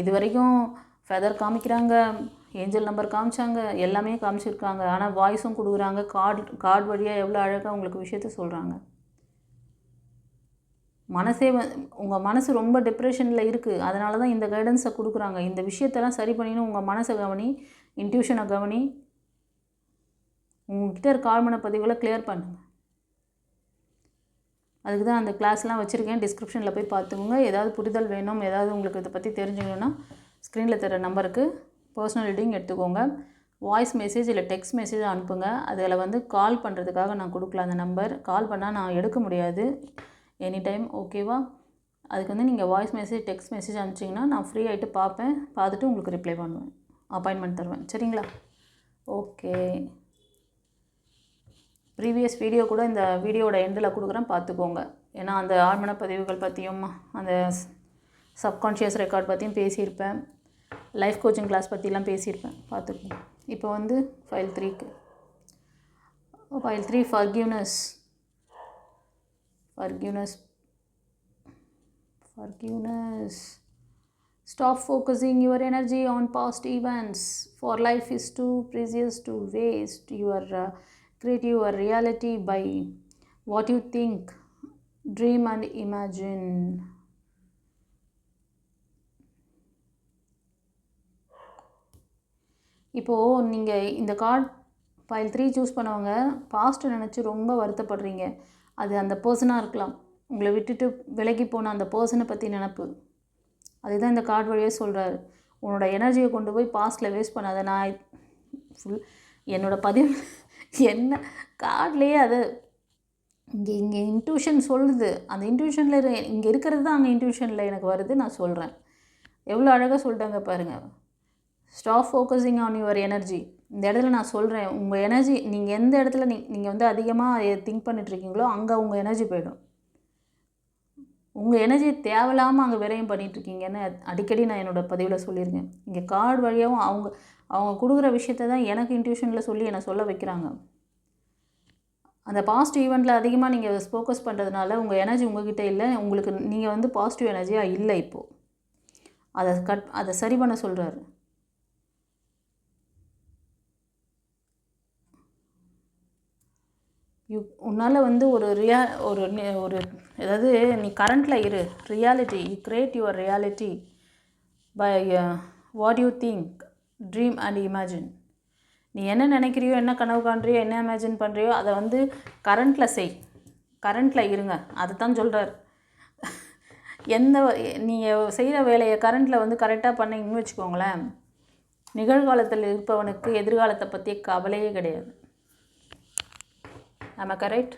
Speaker 1: இது வரைக்கும் ஃபெதர் காமிக்கிறாங்க, ஏஞ்சல் நம்பர் காமிச்சாங்க, எல்லாமே காமிச்சிருக்காங்க. ஆனால் வாய்ஸும் கொடுக்குறாங்க. கார்டு வழியாக எவ்வளோ அழகாக உங்களுக்கு விஷயத்த சொல்கிறாங்க. மனசே உங்கள் மனசு ரொம்ப டிப்ரெஷனில் இருக்குது, அதனால தான் இந்த கைடன்ஸை கொடுக்குறாங்க. இந்த விஷயத்தெல்லாம் சரி பண்ணின்னு உங்கள் மனசை கவனி, இன்ட்யூஷனை கவனி, உங்கள்கிட்ட இருக்க ஆழ்மன பதிவுகளை கிளியர் பண்ணுங்கள். அதுக்கு தான் அந்த கிளாஸ்லாம் வச்சுருக்கேன். டிஸ்கிரிப்ஷனில் போய் பார்த்துக்கோங்க. ஏதாவது புரிதல் வேணும், ஏதாவது உங்களுக்கு இதை பற்றி தெரிஞ்சுக்கணுன்னா ஸ்க்ரீனில் தர நம்பருக்கு பர்சனல் ரீடிங் எடுத்துக்கோங்க. வாய்ஸ் மெசேஜ் இல்லை டெக்ஸ்ட் மெசேஜ் அனுப்புங்க. அதில் வந்து கால் பண்ணுறதுக்காக நான் கொடுக்கல அந்த நம்பர். கால் பண்ணால் நான் எடுக்க முடியாது எனி டைம், ஓகேவா? அதுக்கு வந்து நீங்கள் வாய்ஸ் மெசேஜ் டெக்ஸ்ட் மெசேஜ் அனுப்பிச்சிங்கன்னா நான் ஃப்ரீ ஆகிட்டு பார்ப்பேன். பார்த்துட்டு உங்களுக்கு ரிப்ளை பண்ணுவேன், அப்பாயின்மெண்ட் தருவேன். சரிங்களா? ஓகே. ப்ரீவியஸ் வீடியோ கூட இந்த வீடியோட எண்டில் கொடுக்குறேன், பார்த்துக்கோங்க. ஏன்னா அந்த ஆழ்மன பதிவுகள் பற்றியும் அந்த சப்கான்ஷியஸ் ரெக்கார்ட் பற்றியும் பேசியிருப்பேன். லைஃப் கோச்சிங் கிளாஸ் பற்றிலாம் பேசியிருப்பேன், பார்த்துக்கோங்க. இப்போ வந்து ஃபைல் 3க்கு. File 3 forgiveness. Stop focusing your energy on past events, for life is too precious to waste. Create your reality by what you think, dream and imagine. இப்போது நீங்கள் இந்த card file 3 choose பண்ணவங்க passed நினச்சி ரொம்ப வருத்தப்படுறீங்க. அது அந்த பர்சனாக இருக்கலாம். உங்களை விட்டுட்டு விலகி போன அந்த பர்சனை பற்றி நினப்பு. அதுதான் இந்த கார்டு வழியாக சொல்கிறாரு. உன்னோட எனர்ஜியை கொண்டு போய் பாஸ்ட்டில் வேஸ்ட் பண்ணாத. நான் என்னோடய பதிவு என்ன கார்ட்லேயே அது இங்கே இன்ட்யூஷன் சொல்லுது. அந்த இன்ட்யூஷனில் இங்கே இருக்கிறது தான் அங்கே இன்ட்யூஷனில் எனக்கு வருது. நான் சொல்கிறேன், எவ்வளோ அழகாக சொல்லிட்டாங்க பாருங்கள். Stop focusing on your energy. இந்த இடத்துல நான் சொல்கிறேன், உங்கள் எனர்ஜி நீங்கள் எந்த இடத்துல நீங்கள் வந்து அதிகமாக திங்க் பண்ணிட்டுருக்கீங்களோ அங்கே உங்கள் எனர்ஜி போயிடும். உங்கள் எனர்ஜி தேவையில்லாமல் அங்கே விரயம் பண்ணிகிட்ருக்கீங்கன்னு அடிக்கடி நான் என்னோடய பதிவில் சொல்லியிருக்கேன். இங்கே கார்டு வழியாகவும் அவங்க கொடுக்குற விஷயத்த தான் எனக்கு இன்ட்யூஷனில் சொல்லி என்னை சொல்ல வைக்கிறாங்க. அந்த பாசிட்டிவ் ஈவெண்ட்டில் அதிகமாக நீங்கள் ஃபோக்கஸ் பண்ணுறதுனால உங்கள் எனர்ஜி உங்கள்கிட்ட இல்லை. உங்களுக்கு நீங்கள் வந்து பாசிட்டிவ் எனர்ஜியாக இல்லை. இப்போது அதை சரி பண்ண சொல்கிறாரு. உன்னால் வந்து ஒரு அதாவது நீ கரண்ட்டில் இரு. Reality, you create your reality by what you think, dream and imagine. நீ என்ன நினைக்கிறியோ, என்ன கனவு காண்றியோ, என்ன இமேஜின் பண்ணுறியோ அதை வந்து கரண்ட்டில் செய். கரண்ட்டில் இருங்க, அதை தான் சொல்கிறார். நீங்கள் செய்கிற வேலையை கரண்ட்டில் வந்து கரெக்டாக பண்ணிங்கன்னு வச்சுக்கோங்களேன், நிகழ்காலத்தில் இருப்பவனுக்கு எதிர்காலத்தை பற்றி கவலையே கிடையாது. Am I correct?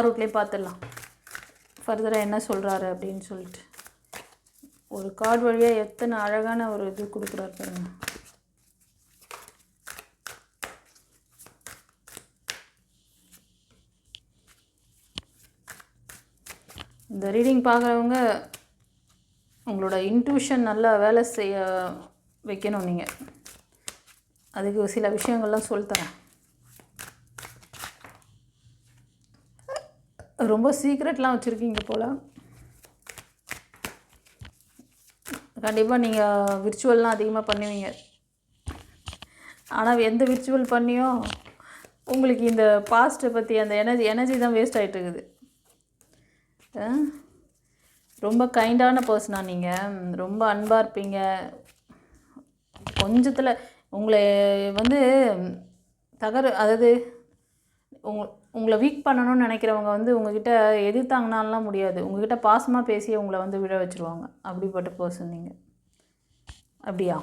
Speaker 1: ரூட்லேயே பார்த்துடலாம் ஃபர்தராக என்ன சொல்கிறாரு அப்படின்னு சொல்லிட்டு. ஒரு கார்டு வழியாக எத்தனை அழகான ஒரு இது கொடுக்குறாரு பாருங்க. இந்த ரீடிங் பார்க்குறவங்க உங்களோட இன்ட்யூஷன் நல்லா வேலை செய்ய வைக்கணும். நீங்கள் அதுக்கு சில விஷயங்கள்லாம் சொல்லித்தரேன். ரொம்ப சீக்ரெட்லாம் வச்சுருக்கீங்க போல். கண்டிப்பாக நீங்கள் விர்ச்சுவல்லாம் அதிகமாக பண்ணுவீங்க. ஆனால் எந்த விர்ச்சுவல் பண்ணியோ உங்களுக்கு இந்த பாஸ்ட்டை பற்றி அந்த எனர்ஜி தான் வேஸ்ட் ஆகிட்டு இருக்குது. ரொம்ப கைண்டான பர்சனாக நீங்கள், ரொம்ப அன்பாக இருப்பீங்க. கொஞ்சத்தில் உங்களை வந்து அதாவது உங்களை வீக் பண்ணணும்னு நினைக்கிறவங்க வந்து உங்கள்கிட்ட எதிர்த்தாங்கனாலாம் முடியாது. உங்கள்கிட்ட பாசமாக பேசி உங்களை வந்து விழ வச்சுருவாங்க. அப்படிப்பட்ட பர்சன் நீங்கள். அப்படியா?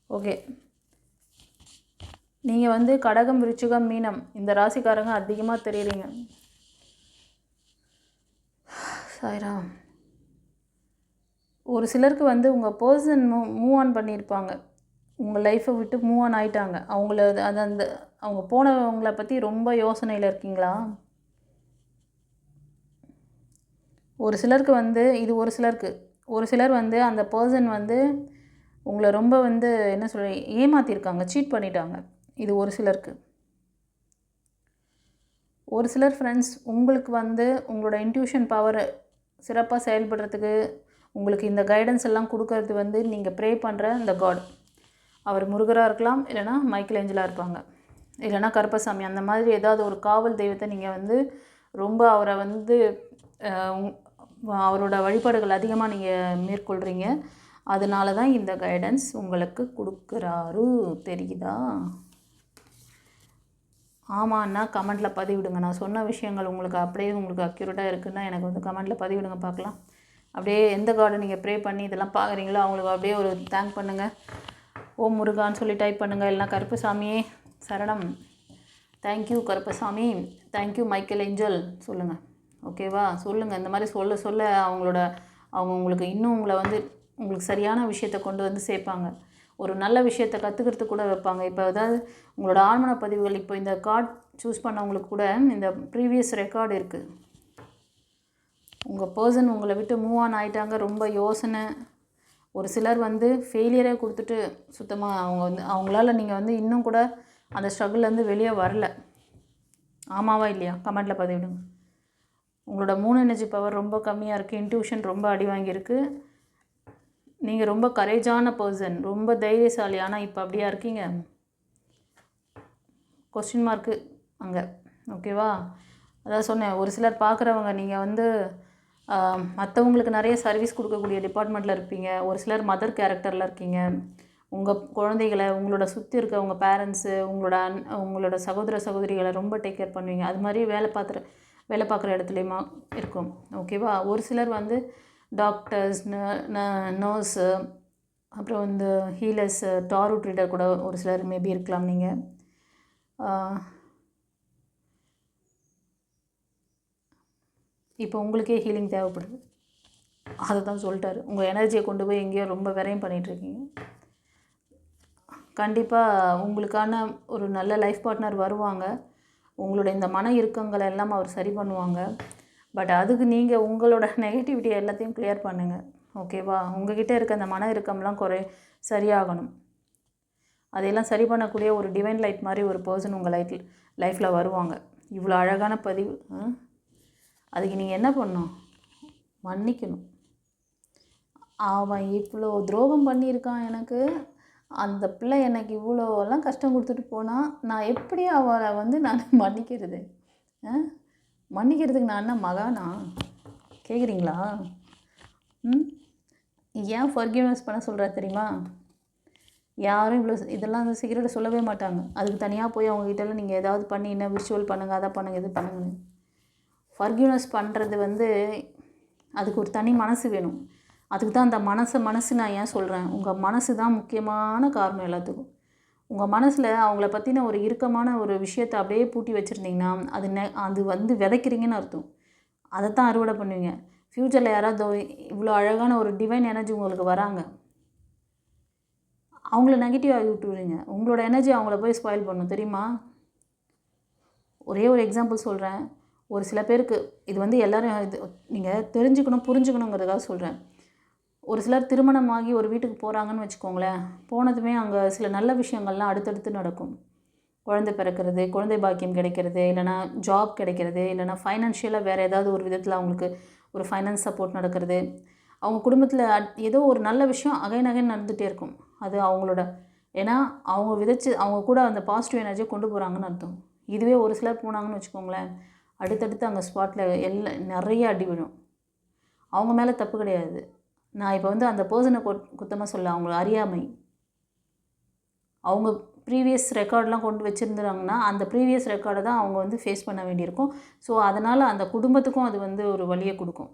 Speaker 1: ஓகே. நீங்கள் வந்து கடகம், விருச்சிகம், மீனம் இந்த ராசிக்காரங்க அதிகமாக தெரியுறீங்க. சாய்ராம். ஒரு சிலருக்கு வந்து உங்கள் பர்சன் மூவ் ஆன் பண்ணியிருப்பாங்க, உங்கள் லைஃப்பை விட்டு மூவ் ஆன் ஆகிட்டாங்க. அந்த அவங்க போனவங்களை பற்றி ரொம்ப யோசனையில் இருக்கீங்களா? ஒரு சிலருக்கு வந்து இது ஒரு சிலர் வந்து அந்த பர்சன் வந்து உங்களை ரொம்ப வந்து என்ன சொல்ல ஏமாற்றிருக்காங்க, சீட் பண்ணிட்டாங்க. இது ஒரு சிலருக்கு. ஒரு சிலர் ஃப்ரெண்ட்ஸ் உங்களுக்கு வந்து உங்களோட இன்ட்யூஷன் பவர் சிறப்பாக செயல்படுறதுக்கு உங்களுக்கு இந்த கைடன்ஸ் எல்லாம் கொடுக்கறது வந்து நீங்கள் ப்ரே பண்ணுற இந்த காட். அவர் முருகராக இருக்கலாம், இல்லைனா மைக்கேல் ஏஞ்சலாக இருப்பாங்க, இல்லைனா கருப்பசாமி. அந்த மாதிரி ஏதாவது ஒரு காவல் தெய்வத்தை நீங்கள் வந்து ரொம்ப அவரை வந்து அவரோட வழிபாடுகள் அதிகமாக நீங்கள் மேற்கொள்கிறீங்க. அதனால தான் இந்த கைடன்ஸ் உங்களுக்கு கொடுக்குறாரு. தெரியுதா? ஆமாண்ணா கமெண்ட்டில் பதிவிடுங்க. நான் சொன்ன விஷயங்கள் உங்களுக்கு அப்படியே உங்களுக்கு அக்யூரேட்டாக இருக்குன்னா எனக்கு வந்து கமெண்ட்டில் பதிவிடுங்க பார்க்கலாம். அப்படியே எந்த கார்டை நீங்கள் ப்ரே பண்ணி இதெல்லாம் பார்க்குறீங்களோ அவங்களுக்கு அப்படியே ஒரு தேங்க் பண்ணுங்கள். ஓம் முருகான்னு சொல்லி டைப் பண்ணுங்கள். இல்லைனா கருப்பசாமியே சரணம், thank you Karuppasamy, thank you Michael angel சொல்லுங்கள். ஓகேவா? சொல்லுங்கள். இந்த மாதிரி சொல்ல அவங்க உங்களுக்கு இன்னும் உங்களை வந்து உங்களுக்கு சரியான விஷயத்தை கொண்டு வந்து சேர்ப்பாங்க. ஒரு நல்ல விஷயத்தை கற்றுக்கிறதுக்கு கூட வைப்பாங்க. இப்போ அதாவது உங்களோட ஆழ்மன பதிவுகள் இப்போ இந்த கார்டு சூஸ் பண்ணவங்களுக்கு கூட இந்த ப்ரீவியஸ் ரெக்கார்டு இருக்குது. உங்கள் பர்சன் உங்களை விட்டு மூவ் ஆன் ஆகிட்டாங்க. ரொம்ப யோசனை. ஒரு சிலர் வந்து ஃபெயிலியரே கொடுத்துட்டு சுத்தமாக அவங்களால நீங்கள் வந்து இன்னும் கூட அந்த ஸ்ட்ரகிள்லேருந்து வெளியே வரல. ஆமாவா இல்லையா? கமெண்ட்டில் பதிவிடுங்க. உங்களோட 3 எனர்ஜி பவர் ரொம்ப கம்மியாக இருக்குது. இன்ட்யூஷன் ரொம்ப அடி வாங்கியிருக்கு. நீங்கள் ரொம்ப கரேஜான பர்சன், ரொம்ப தைரியசாலி. ஆனால் இப்போ அப்படியா இருக்கீங்க? கொஸ்டின் மார்க்கு அங்கே. ஓகேவா? அதான் சொன்னேன், ஒரு சிலர் பார்க்குறவங்க நீங்கள் வந்து மற்றவங்களுக்கு நிறைய சர்வீஸ் கொடுக்கக்கூடிய டிபார்ட்மெண்ட்டில் இருப்பீங்க. ஒரு சிலர் மதர் கேரக்டரில் இருக்கீங்க. உங்கள் குழந்தைகளை, உங்களோட சுற்றி இருக்க உங்கள் பேரண்ட்ஸு, உங்களோட சகோதர சகோதரிகளை ரொம்ப டேக் கேர் பண்ணுவீங்க. அது மாதிரி வேலை பார்க்குற இடத்துலையுமா இருக்கும். ஓகேவா? ஒரு சிலர் வந்து டாக்டர்ஸ், நர்ஸு, அப்புறம் வந்து ஹீலர்ஸு, டாரூட் ரீடர் கூட ஒரு சிலர் மேபி இருக்கலாம். நீங்கள் இப்போ உங்களுக்கே ஹீலிங் தேவைப்படுது. அதை தான் சொல்லிட்டாரு. உங்கள் எனர்ஜியை கொண்டு போய் எங்கேயோ ரொம்ப விரயம் பண்ணிகிட்ருக்கீங்க. கண்டிப்பாக உங்களுக்கான ஒரு நல்ல லைஃப் பார்ட்னர் வருவாங்க. உங்களோட இந்த மன இறுக்கங்களை எல்லாம் அவர் சரி பண்ணுவாங்க. பட் அதுக்கு நீங்கள் உங்களோட நெகட்டிவிட்டி எல்லாத்தையும் கிளியர் பண்ணுங்கள். ஓகேவா? உங்கள்கிட்ட இருக்க அந்த மன இறுக்கம்லாம் சரியாகணும். அதையெல்லாம் சரி பண்ணக்கூடிய ஒரு டிவைன் லைட் மாதிரி ஒரு பர்சன் உங்கள் லைஃப்பில் வருவாங்க. இவ்வளோ அழகான பதிவு. அதுக்கு நீங்கள் என்ன பண்ணணும்? மன்னிக்கணும். அவன் இவ்வளோ துரோகம் பண்ணியிருக்கான் எனக்கு, அந்த பிள்ளை எனக்கு இவ்வளோலாம் கஷ்டம் கொடுத்துட்டு போனால் நான் எப்படி அவளை வந்து நான் மன்னிக்கிறது? மன்னிக்கிறதுக்கு நான் என்ன மகானா? கேட்குறீங்களா? ஏன் ஃபர்கிவ்னஸ் பண்ண சொல்கிறா தெரியுமா? யாரும் இவ்வளோ இதெல்லாம் வந்து சீக்கிரத்தை சொல்லவே மாட்டாங்க. அதுக்கு தனியாக போய் அவங்ககிட்டலாம் நீங்கள் ஏதாவது பண்ணி என்ன விஷுவல் பண்ணுங்கள், அதை பண்ணுங்கள், இது பண்ணுங்கன்னு. ஃபர்கிவ்னஸ் பண்ணுறது வந்து அதுக்கு ஒரு தனி மனசு வேணும். அதுக்கு தான் அந்த மனசு நான் ஏன் சொல்கிறேன், உங்கள் மனசு தான் முக்கியமான காரணம் எல்லாத்துக்கும். உங்கள் மனசில் அவங்கள பற்றின ஒரு இறுக்கமான ஒரு விஷயத்தை அப்படியே பூட்டி வச்சுருந்தீங்கன்னா அது வந்து விதைக்கிறீங்கன்னு அர்த்தம். அதை தான் அறுவடை பண்ணுவீங்க. ஃப்யூச்சரில் யாராவது இவ்வளோ அழகான ஒரு டிவைன் எனர்ஜி உங்களுக்கு வராங்க, அவங்கள நெகட்டிவ் ஆகி விட்டுருவீங்க. உங்களோட எனர்ஜி அவங்கள போய் ஸ்பாயில் பண்ணணும், தெரியுமா? ஒரே ஒரு எக்ஸாம்பிள் சொல்கிறேன். ஒரு சில பேருக்கு இது வந்து எல்லோரும் இது நீங்கள் தெரிஞ்சுக்கணும், புரிஞ்சுக்கணுங்கிறதுக்காக சொல்கிறேன். ஒரு சிலர் திருமணமாகி ஒரு வீட்டுக்கு போகிறாங்கன்னு வச்சுக்கோங்களேன். போனதுமே அங்கே சில நல்ல விஷயங்கள்லாம் அடுத்தடுத்து நடக்கும். குழந்தை பிறக்கிறது, குழந்தை பாக்கியம் கிடைக்கிறது, இல்லைனா ஜாப் கிடைக்கிறது, இல்லைனா ஃபைனான்ஷியலாக வேறு ஏதாவது ஒரு விதத்தில் அவங்களுக்கு ஒரு ஃபைனான்ஸ் சப்போர்ட் நடக்கிறது. அவங்க குடும்பத்தில் ஏதோ ஒரு நல்ல விஷயம் அகைன் நடந்துகிட்டே இருக்கும். அது அவங்களோட ஏன்னா அவங்க கூட அந்த பாசிட்டிவ் எனர்ஜியை கொண்டு போகிறாங்கன்னு அர்த்தம். இதுவே ஒரு சிலர் போனாங்கன்னு வச்சுக்கோங்களேன், அடுத்தடுத்து அங்கே ஸ்பாட்டில் நிறைய அடி விழும். அவங்க மேலே தப்பு கிடையாது. நான் இப்போ வந்து அந்த பர்சனை குத்தமாக சொல்ல, அவங்க அறியாமை. அவங்க ப்ரீவியஸ் ரெக்கார்டெலாம் கொண்டு வச்சுருந்தாங்கன்னா அந்த ப்ரீவியஸ் ரெக்கார்டை தான் அவங்க வந்து ஃபேஸ் பண்ண வேண்டியிருக்கும். ஸோ அதனால் அந்த குடும்பத்துக்கும் அது வந்து ஒரு வலியை கொடுக்கும்.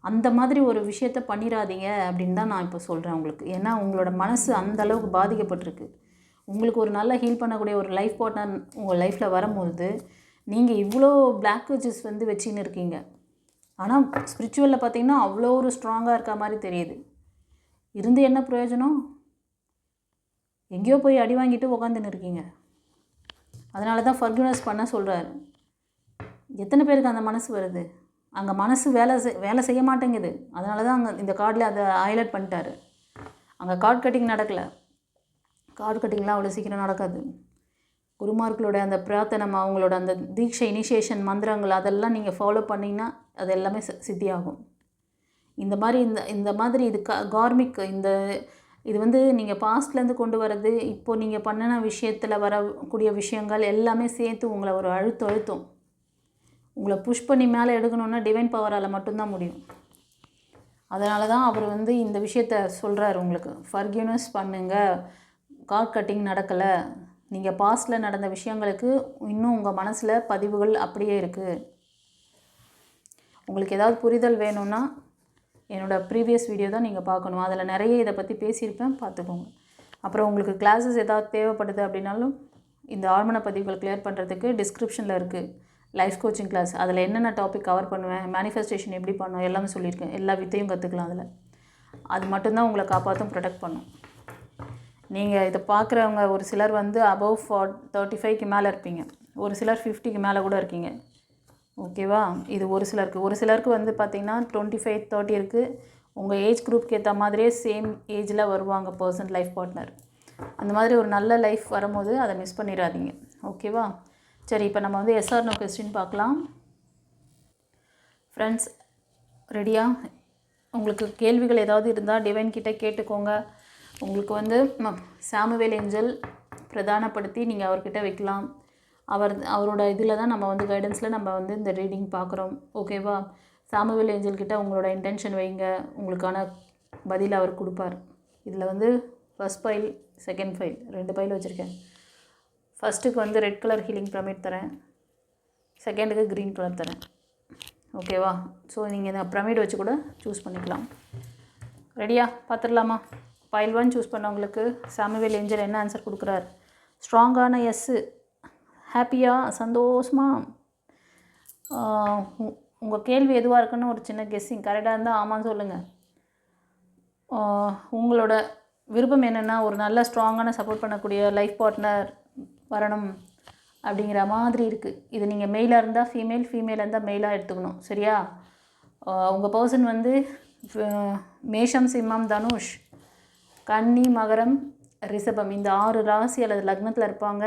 Speaker 1: அந்த மாதிரி ஒரு விஷயத்த பண்ணிடாதீங்க அப்படின்னு தான் நான் இப்போ சொல்கிறேன் உங்களுக்கு. ஏன்னா உங்களோட மனசு அந்த அளவுக்கு பாதிக்கப்பட்டிருக்கு. உங்களுக்கு ஒரு நல்ல ஹீல் பண்ணக்கூடிய ஒரு லைஃப் பார்ட்னர் உங்கள் லைஃப்பில் வரும்போது நீங்கள் இவ்வளோ பிளாக்கேஜஸ் வந்து வச்சுன்னு இருக்கீங்க. ஆனால் ஸ்பிரிச்சுவலில் பார்த்தீங்கன்னா அவ்வளோ ஒரு ஸ்ட்ராங்காக இருக்க மாதிரி தெரியுது. இருந்து என்ன பிரயோஜனம்? எங்கேயோ போய் அடி வாங்கிட்டு உக்காந்துன்னு இருக்கீங்க. அதனால தான் ஃபர்கிவ்னஸ் பண்ண சொல்கிறாரு. எத்தனை பேருக்கு அந்த மனசு வருது? அங்கே மனசு வேலை செய்ய மாட்டேங்குது. அதனால தான் அங்கே இந்த கார்டில் அதை ஹைலைட் பண்ணிட்டாரு. அங்கே கார்டு கட்டிங் நடக்கலை. கார்டு கட்டிங்லாம் அவ்வளோ சீக்கிரம் நடக்காது. குருமார்களோட அந்த பிரார்த்தனை, அவங்களோட அந்த தீட்சை இனிஷியேஷன் மந்திரங்கள் அதெல்லாம் நீங்கள் ஃபாலோ பண்ணிங்கன்னா அது எல்லாமே சித்தியாகும். இந்த மாதிரி இது கார்மிக் இது வந்து நீங்கள் பாஸ்ட்லேருந்து கொண்டு வர்றது, இப்போது நீங்கள் பண்ணின விஷயத்தில் வரக்கூடிய விஷயங்கள் எல்லாமே சேர்த்து உங்களை ஒரு அழுத்தம் உங்களை புஷ் பண்ணி மேலே எடுக்கணுன்னா டிவைன் பவரால் மட்டும்தான் முடியும். அதனால தான் அவர் வந்து இந்த விஷயத்த சொல்கிறார் உங்களுக்கு. ஃபர்கிவ்னஸ் பண்ணுங்கள். கார்ட் கட்டிங் நடக்கலை. நீங்கள் பாஸ்டில் நடந்த விஷயங்களுக்கு இன்னும் உங்கள் மனசில் பதிவுகள் அப்படியே இருக்குது. உங்களுக்கு ஏதாவது புரிதல் வேணும்னா என்னோடய ப்ரீவியஸ் வீடியோ தான் நீங்கள் பார்க்கணும். அதில் நிறைய இதை பற்றி பேசியிருப்பேன், பார்த்துக்கோங்க. அப்புறம் உங்களுக்கு கிளாஸஸ் ஏதாவது தேவைப்படுது அப்படின்னாலும் இந்த ஆழ்மன பதிவுகள் கிளியர் பண்ணுறதுக்கு டிஸ்கிரிப்ஷனில் இருக்குது லைஃப் கோச்சிங் கிளாஸ். அதில் என்னென்ன டாபிக் கவர் பண்ணுவேன், மேனிஃபெஸ்டேஷன் எப்படி பண்ணுவேன் எல்லாமே சொல்லியிருக்கேன். எல்லா வித்தையும் கற்றுக்கலாம் அதில். அது மட்டும்தான் உங்களை காப்பாற்றும், ப்ரொடெக்ட் பண்ணும். நீங்கள் இதை பார்க்குறவங்க ஒரு சிலர் வந்து அபவ் 35க்கு மேலே இருப்பீங்க, ஒரு சிலர் 50க்கு மேலே கூட இருக்கீங்க. ஓகேவா? இது ஒரு சிலருக்கு வந்து பார்த்திங்கன்னா 25, 30 இருக்குது. உங்கள் ஏஜ் குரூப்க்கு ஏற்ற மாதிரியே சேம் ஏஜில் வருவாங்க பர்சன் லைஃப் பார்ட்னர். அந்த மாதிரி ஒரு நல்ல லைஃப் வரும்போது அதை மிஸ் பண்ணிடாதீங்க. ஓகேவா? சரி, இப்போ நம்ம வந்து எஸ் ஆர் நோ கொஸ்டின் பார்க்கலாம். ஃப்ரெண்ட்ஸ், ரெடியா? உங்களுக்கு கேள்விகள் ஏதாவது இருந்தால் டிவைன் கிட்டே கேட்டுக்கோங்க. உங்களுக்கு வந்து சாமுவேல் ஏஞ்சல் பிரதானப்படுத்தி நீங்கள் அவர்கிட்ட வைக்கலாம். அவரோட இதில் தான் நம்ம வந்து கைடன்ஸில் நம்ம வந்து இந்த ரீடிங் பார்க்குறோம். ஓகேவா? சாமுவேல் ஏஞ்சல்கிட்ட உங்களோட இன்டென்ஷன் வைங்க, உங்களுக்கான பதில் அவர் கொடுப்பார். இதில் வந்து first file, second file, 2 file வச்சுருக்கேன். ஃபஸ்ட்டுக்கு வந்து ரெட் கலர் ஹீலிங் பிரமிட் தரேன், செகண்டுக்கு க்ரீன் கலர் தரேன். ஓகேவா? ஸோ நீங்கள் இந்த பிரமிட் வச்சு கூட சூஸ் பண்ணிக்கலாம். ரெடியா? பார்த்துடலாமா? ஃபைல் 1 சூஸ் பண்ணவங்களுக்கு சாமுவேல் ஏஞ்சல் என்ன ஆன்சர் கொடுக்குறார்? ஸ்ட்ராங்கான எஸ்ஸு. ஹாப்பியாக, சந்தோஷமாக. உங்கள் கேள்வி எதுவாக இருக்குன்னு ஒரு சின்ன கெஸ்ஸிங். கரெக்டாக இருந்தால் ஆமான்னு சொல்லுங்கள். உங்களோட விருப்பம் என்னென்னா ஒரு நல்ல ஸ்ட்ராங்கான சப்போர்ட் பண்ணக்கூடிய லைஃப் பார்ட்னர் வரணும் அப்படிங்கிற மாதிரி இருக்குது. இது நீங்கள் மெயிலாக இருந்தால் ஃபீமேலாக இருந்தால் மெயிலாக எடுத்துக்கணும். சரியா? உங்கள் பர்சன் வந்து மேஷம், சிம்மம், தனுஷ், கன்னி, மகரம், ரிஷபம் இந்த 6 ராசி அல்லது லக்னத்தில் இருப்பாங்க.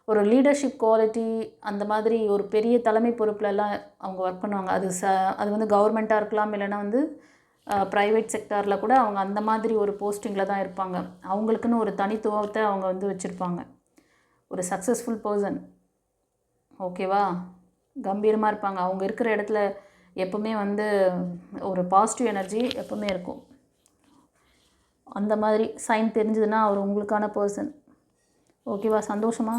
Speaker 1: ஒரு லீடர்ஷிப் குவாலிட்டி, அந்த மாதிரி ஒரு பெரிய தலைமை பொறுப்புலலாம் அவங்க ஒர்க் பண்ணுவாங்க. அது வந்து கவர்மெண்ட்டாக இருக்கலாம், இல்லைன்னா வந்து ப்ரைவேட் செக்டாரில் கூட அவங்க அந்த மாதிரி ஒரு போஸ்டிங்கில் தான் இருப்பாங்க. அவங்களுக்குன்னு ஒரு தனித்துவத்தை அவங்க வந்து வச்சுருப்பாங்க. ஒரு சக்ஸஸ்ஃபுல் பர்சன். ஓகேவா? கம்பீரமாக இருப்பாங்க. அவங்க இருக்கிற இடத்துல எப்போவுமே வந்து ஒரு பாசிட்டிவ் எனர்ஜி எப்போவுமே இருக்கும். அந்த மாதிரி சைன் தெரிஞ்சதுன்னா அவர் உங்களுக்கான பர்சன். ஓகேவா? சந்தோஷமா?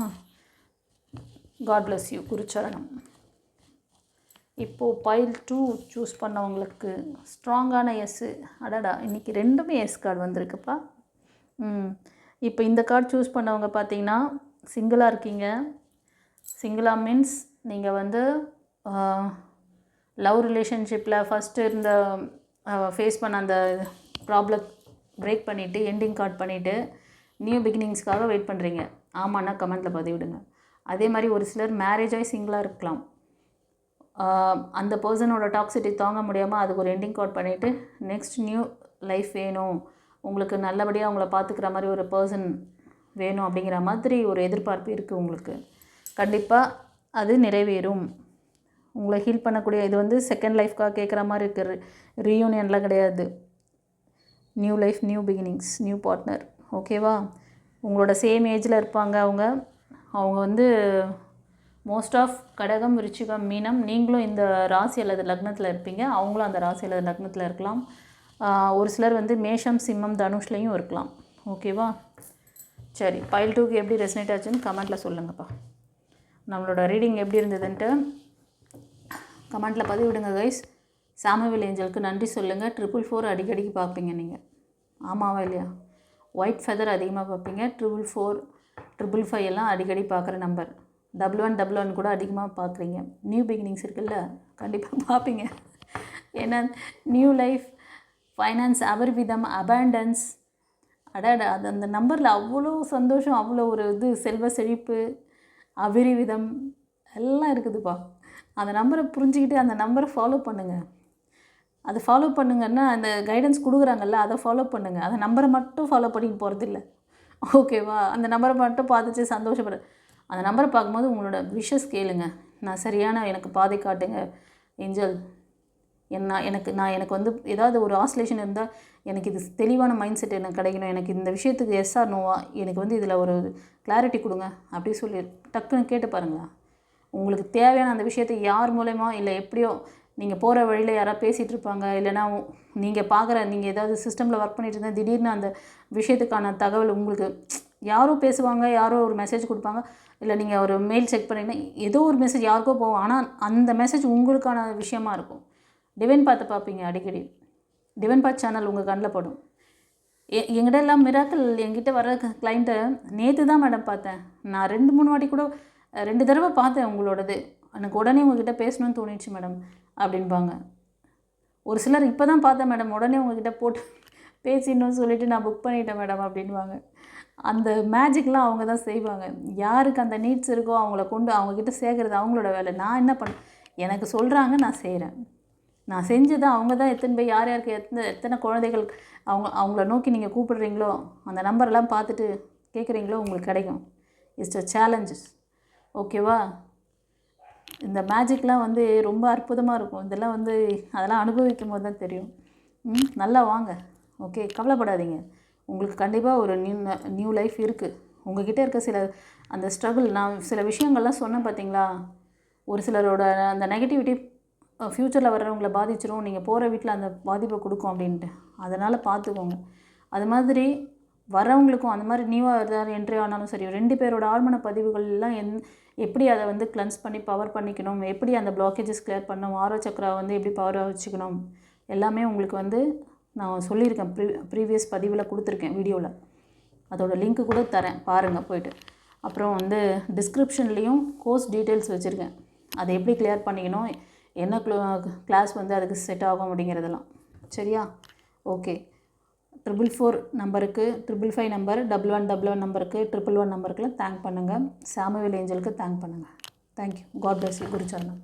Speaker 1: God bless you. குருச்சரணம். இப்போது ஃபைல் 2 சூஸ் பண்ணவங்களுக்கு ஸ்ட்ராங்கான எஸ்ஸு. அடடா, இன்றைக்கி 2மே எஸ் கார்டு வந்திருக்குப்பா. இப்போ இந்த கார்டு சூஸ் பண்ணவங்க பார்த்தீங்கன்னா சிங்கிளாக இருக்கீங்க. சிங்கிளாக மீன்ஸ் நீங்கள் வந்து லவ் ரிலேஷன்ஷிப்பில் ஃபஸ்ட்டு இருந்த ஃபேஸ் பண்ண அந்த ப்ராப்ளம் பிரேக் பண்ணிவிட்டு, எண்டிங் கார்ட் பண்ணிவிட்டு நியூ பிகினிங்ஸ்க்காக வெயிட் பண்ணுறீங்க. ஆமாண்ணா கமெண்ட்டில் பதிவிடுங்க. அதே மாதிரி ஒரு சிலர் மேரேஜ் ஆகி சிங்கிளாக இருக்கலாம். அந்த பர்சனோட டாக்ஸிட்டி தாங்க முடியாமல் அதுக்கு ஒரு எண்டிங் கார்ட் பண்ணிவிட்டு நெக்ஸ்ட் நியூ லைஃப் வேணும், உங்களுக்கு நல்லபடியாக அவங்கள பார்த்துக்கிற மாதிரி ஒரு பர்சன் வேணும் அப்படிங்கிற மாதிரி ஒரு எதிர்பார்ப்பு இருக்குது உங்களுக்கு. கண்டிப்பாக அது நிறைவேறும். உங்களை ஹீல் பண்ணக்கூடிய இது வந்து செகண்ட் லைஃப்காக கேட்குற மாதிரி இருக்குது. ரீயூனியன்லாம் கிடையாது. New life, new beginnings, new partner. ஓகேவா? உங்களோட சேம் ஏஜில் இருப்பாங்க. அவங்க வந்து மோஸ்ட் ஆஃப் கடகம், விருச்சிகம், மீனம். நீங்களும் இந்த ராசி அல்லது லக்னத்தில் இருப்பீங்க, அவங்களும் அந்த ராசி அல்லது லக்னத்தில் இருக்கலாம். ஒரு சிலர் வந்து மேஷம், சிம்மம், தனுஷ்லையும் இருக்கலாம். ஓகேவா? சரி, ஃபைல் 2க்கு எப்படி ரெசனேட் ஆச்சுன்னு கமெண்ட்டில் சொல்லுங்கப்பா. நம்மளோட ரீடிங் எப்படி இருந்ததுன்ட்டு கமெண்ட்டில் பதிவிடுங்க கைஸ். சாமுவேல் ஏஞ்சலுக்கு நன்றி சொல்லுங்கள். 444 அடிக்கடிக்கு பார்ப்பீங்க நீங்கள். ஆமாவா இல்லையா? ஒயிட் ஃபெதர் அதிகமாக பார்ப்பீங்க. 444, 555 எல்லாம் அடிக்கடி பார்க்குற நம்பர். 1111 கூட அதிகமாக பார்க்குறீங்க. நியூ பிகினிங்ஸ் இருக்குல்ல, கண்டிப்பாக பார்ப்பீங்க. ஏன்னா நியூ லைஃப், ஃபைனான்ஸ், அபரிவிதம், அபேண்டன்ஸ், அடாடா அது அந்த நம்பரில் அவ்வளோ சந்தோஷம், அவ்வளோ ஒரு இது செல்வ செழிப்பு, அபரிவிதம் எல்லாம் இருக்குதுப்பா. அந்த நம்பரை புரிஞ்சுக்கிட்டு அந்த நம்பரை ஃபாலோ பண்ணுங்கள். அதை ஃபாலோ பண்ணுங்கன்னா அந்த கைடன்ஸ் கொடுக்குறாங்கல்ல, அதை ஃபாலோ பண்ணுங்கள். அந்த நம்பரை மட்டும் ஃபாலோ பண்ணிட்டு போகிறதில்ல, ஓகேவா? அந்த நம்பரை மட்டும் பார்த்துச்சு சந்தோஷப்படு. அந்த நம்பரை பார்க்கும்போது உங்களோட விஷஸ் கேளுங்க. நான் சரியான எனக்கு பாதை காட்டுங்க ஏஞ்சல். எனக்கு வந்து ஏதாவது ஒரு ஆஸ்லேஷன் இருந்தால் எனக்கு இது தெளிவான மைண்ட் செட் எனக்கு கிடைக்கணும். எனக்கு இந்த விஷயத்துக்கு எஸ் ஆர் நோவா, எனக்கு வந்து இதில் ஒரு கிளாரிட்டி கொடுங்க அப்படி சொல்லி டக்குன்னு கேட்டு பாருங்களேன். உங்களுக்கு தேவையான அந்த விஷயத்தை யார் மூலயமா இல்லை எப்படியோ நீங்கள் போகிற வழியில் யாராவது பேசிகிட்டு இருப்பாங்க, இல்லைனா நீங்கள் ஏதாவது சிஸ்டமில் ஒர்க் பண்ணிட்டு இருந்தால் திடீர்னு அந்த விஷயத்துக்கான தகவல் உங்களுக்கு யாரோ பேசுவாங்க, யாரோ ஒரு மெசேஜ் கொடுப்பாங்க, இல்லை நீங்கள் ஒரு மெயில் செக் பண்ணிங்கன்னா ஏதோ ஒரு மெசேஜ் யாருக்கோ போகும். ஆனால் அந்த மெசேஜ் உங்களுக்கான விஷயமா இருக்கும். டிவைன் பார்த்து பார்ப்பீங்க அடிக்கடி. டிவைன் பாத் சேனல் உங்கள் கண்ணில் படும். எங்கிட்ட எல்லாம் மிராக்கள் என்கிட்ட வர கிளைண்ட்டை நேற்று தான் மேடம் பார்த்தேன். நான் 2-3 வாட்டி கூட 2 தடவை பார்த்தேன் உங்களோடது. எனக்கு உடனே உங்ககிட்ட பேசணும்னு தோணிடுச்சு மேடம் அப்படின்பாங்க. ஒரு சிலர் இப்போ தான் பார்த்தேன் மேடம், உடனே உங்ககிட்ட போட்டு பேசிடணும்னு சொல்லிவிட்டு நான் புக் பண்ணிட்டேன் மேடம் அப்படின்வாங்க. அந்த மேஜிக்லாம் அவங்க தான் செய்வாங்க. யாருக்கு அந்த நீட்ஸ் இருக்கோ அவங்கள கொண்டு அவங்கக்கிட்ட சேர்க்குறது அவங்களோட வேலை. நான் என்ன பண்ணேன், எனக்கு சொல்கிறாங்க, நான் செய்கிறேன். நான் செஞ்சது அவங்க தான் எத்தனை போய் யார் யாருக்கு எத்தனை குழந்தைகள் அவங்கள நோக்கி நீங்கள் கூப்பிடுறீங்களோ, அந்த நம்பரெல்லாம் பார்த்துட்டு கேட்குறீங்களோ, உங்களுக்கு கிடைக்கும். இட்ஸ் அ சேலஞ்சஸ், ஓகேவா? இந்த மேஜிக்லாம் வந்து ரொம்ப அற்புதமாக இருக்கும். இதெல்லாம் வந்து அதெல்லாம் அனுபவிக்கும் போது தான் தெரியும். நல்லா வாங்க, ஓகே, கவலைப்படாதீங்க. உங்களுக்கு கண்டிப்பாக ஒரு நியூ லைஃப் இருக்குது. உங்கள்கிட்ட இருக்க சில அந்த ஸ்ட்ரகிள், நான் சில விஷயங்கள்லாம் சொன்னேன் பார்த்தீங்களா, ஒரு சிலரோட அந்த நெகட்டிவிட்டி ஃப்யூச்சரில் வர்றவங்களை பாதிச்சிரும், நீங்கள் போகிற வீட்டில் அந்த பாதிப்பை கொடுக்கும் அப்படின்ட்டு. அதனால் பார்த்துக்கோங்க. அது மாதிரி வரவங்களுக்கும் அந்த மாதிரி நியூவாக ஏதாவது என்ட்ரி ஆனாலும் சரி, 2 பேரோட ஆழ்மன பதிவுகள்லாம் எப்படி அதை வந்து கிளென்ஸ் பண்ணி பவர் பண்ணிக்கணும், எப்படி அந்த பிளாக்கேஜஸ் கிளியர் பண்ணணும், ஆரோ சக்ரா வந்து எப்படி பவராக வச்சுக்கணும், எல்லாமே உங்களுக்கு வந்து நான் சொல்லியிருக்கேன். ப்ரீவியஸ் பதிவில் கொடுத்துருக்கேன் வீடியோவில். அதோட லிங்க்கு கூட தரேன், பாருங்கள் போய்ட்டு. அப்புறம் வந்து டிஸ்கிரிப்ஷன்லேயும் கோர்ஸ் டீட்டெயில்ஸ் வச்சுருக்கேன். அதை எப்படி கிளியர் பண்ணிக்கணும், என்ன கிளாஸ் வந்து அதுக்கு செட் ஆகும் அப்படிங்கிறதெல்லாம். சரியா? ஓகே. 444 நம்பருக்கு, 555 நம்பர், 1111 நம்பருக்கு, 111 நம்பருக்குலாம் தேங்க் பண்ணுங்கள். சாமுவேல் ஏஞ்சலுக்கு தேங்க் பண்ணுங்கள். தேங்க்யூ. God bless you. குருச்சரணம்.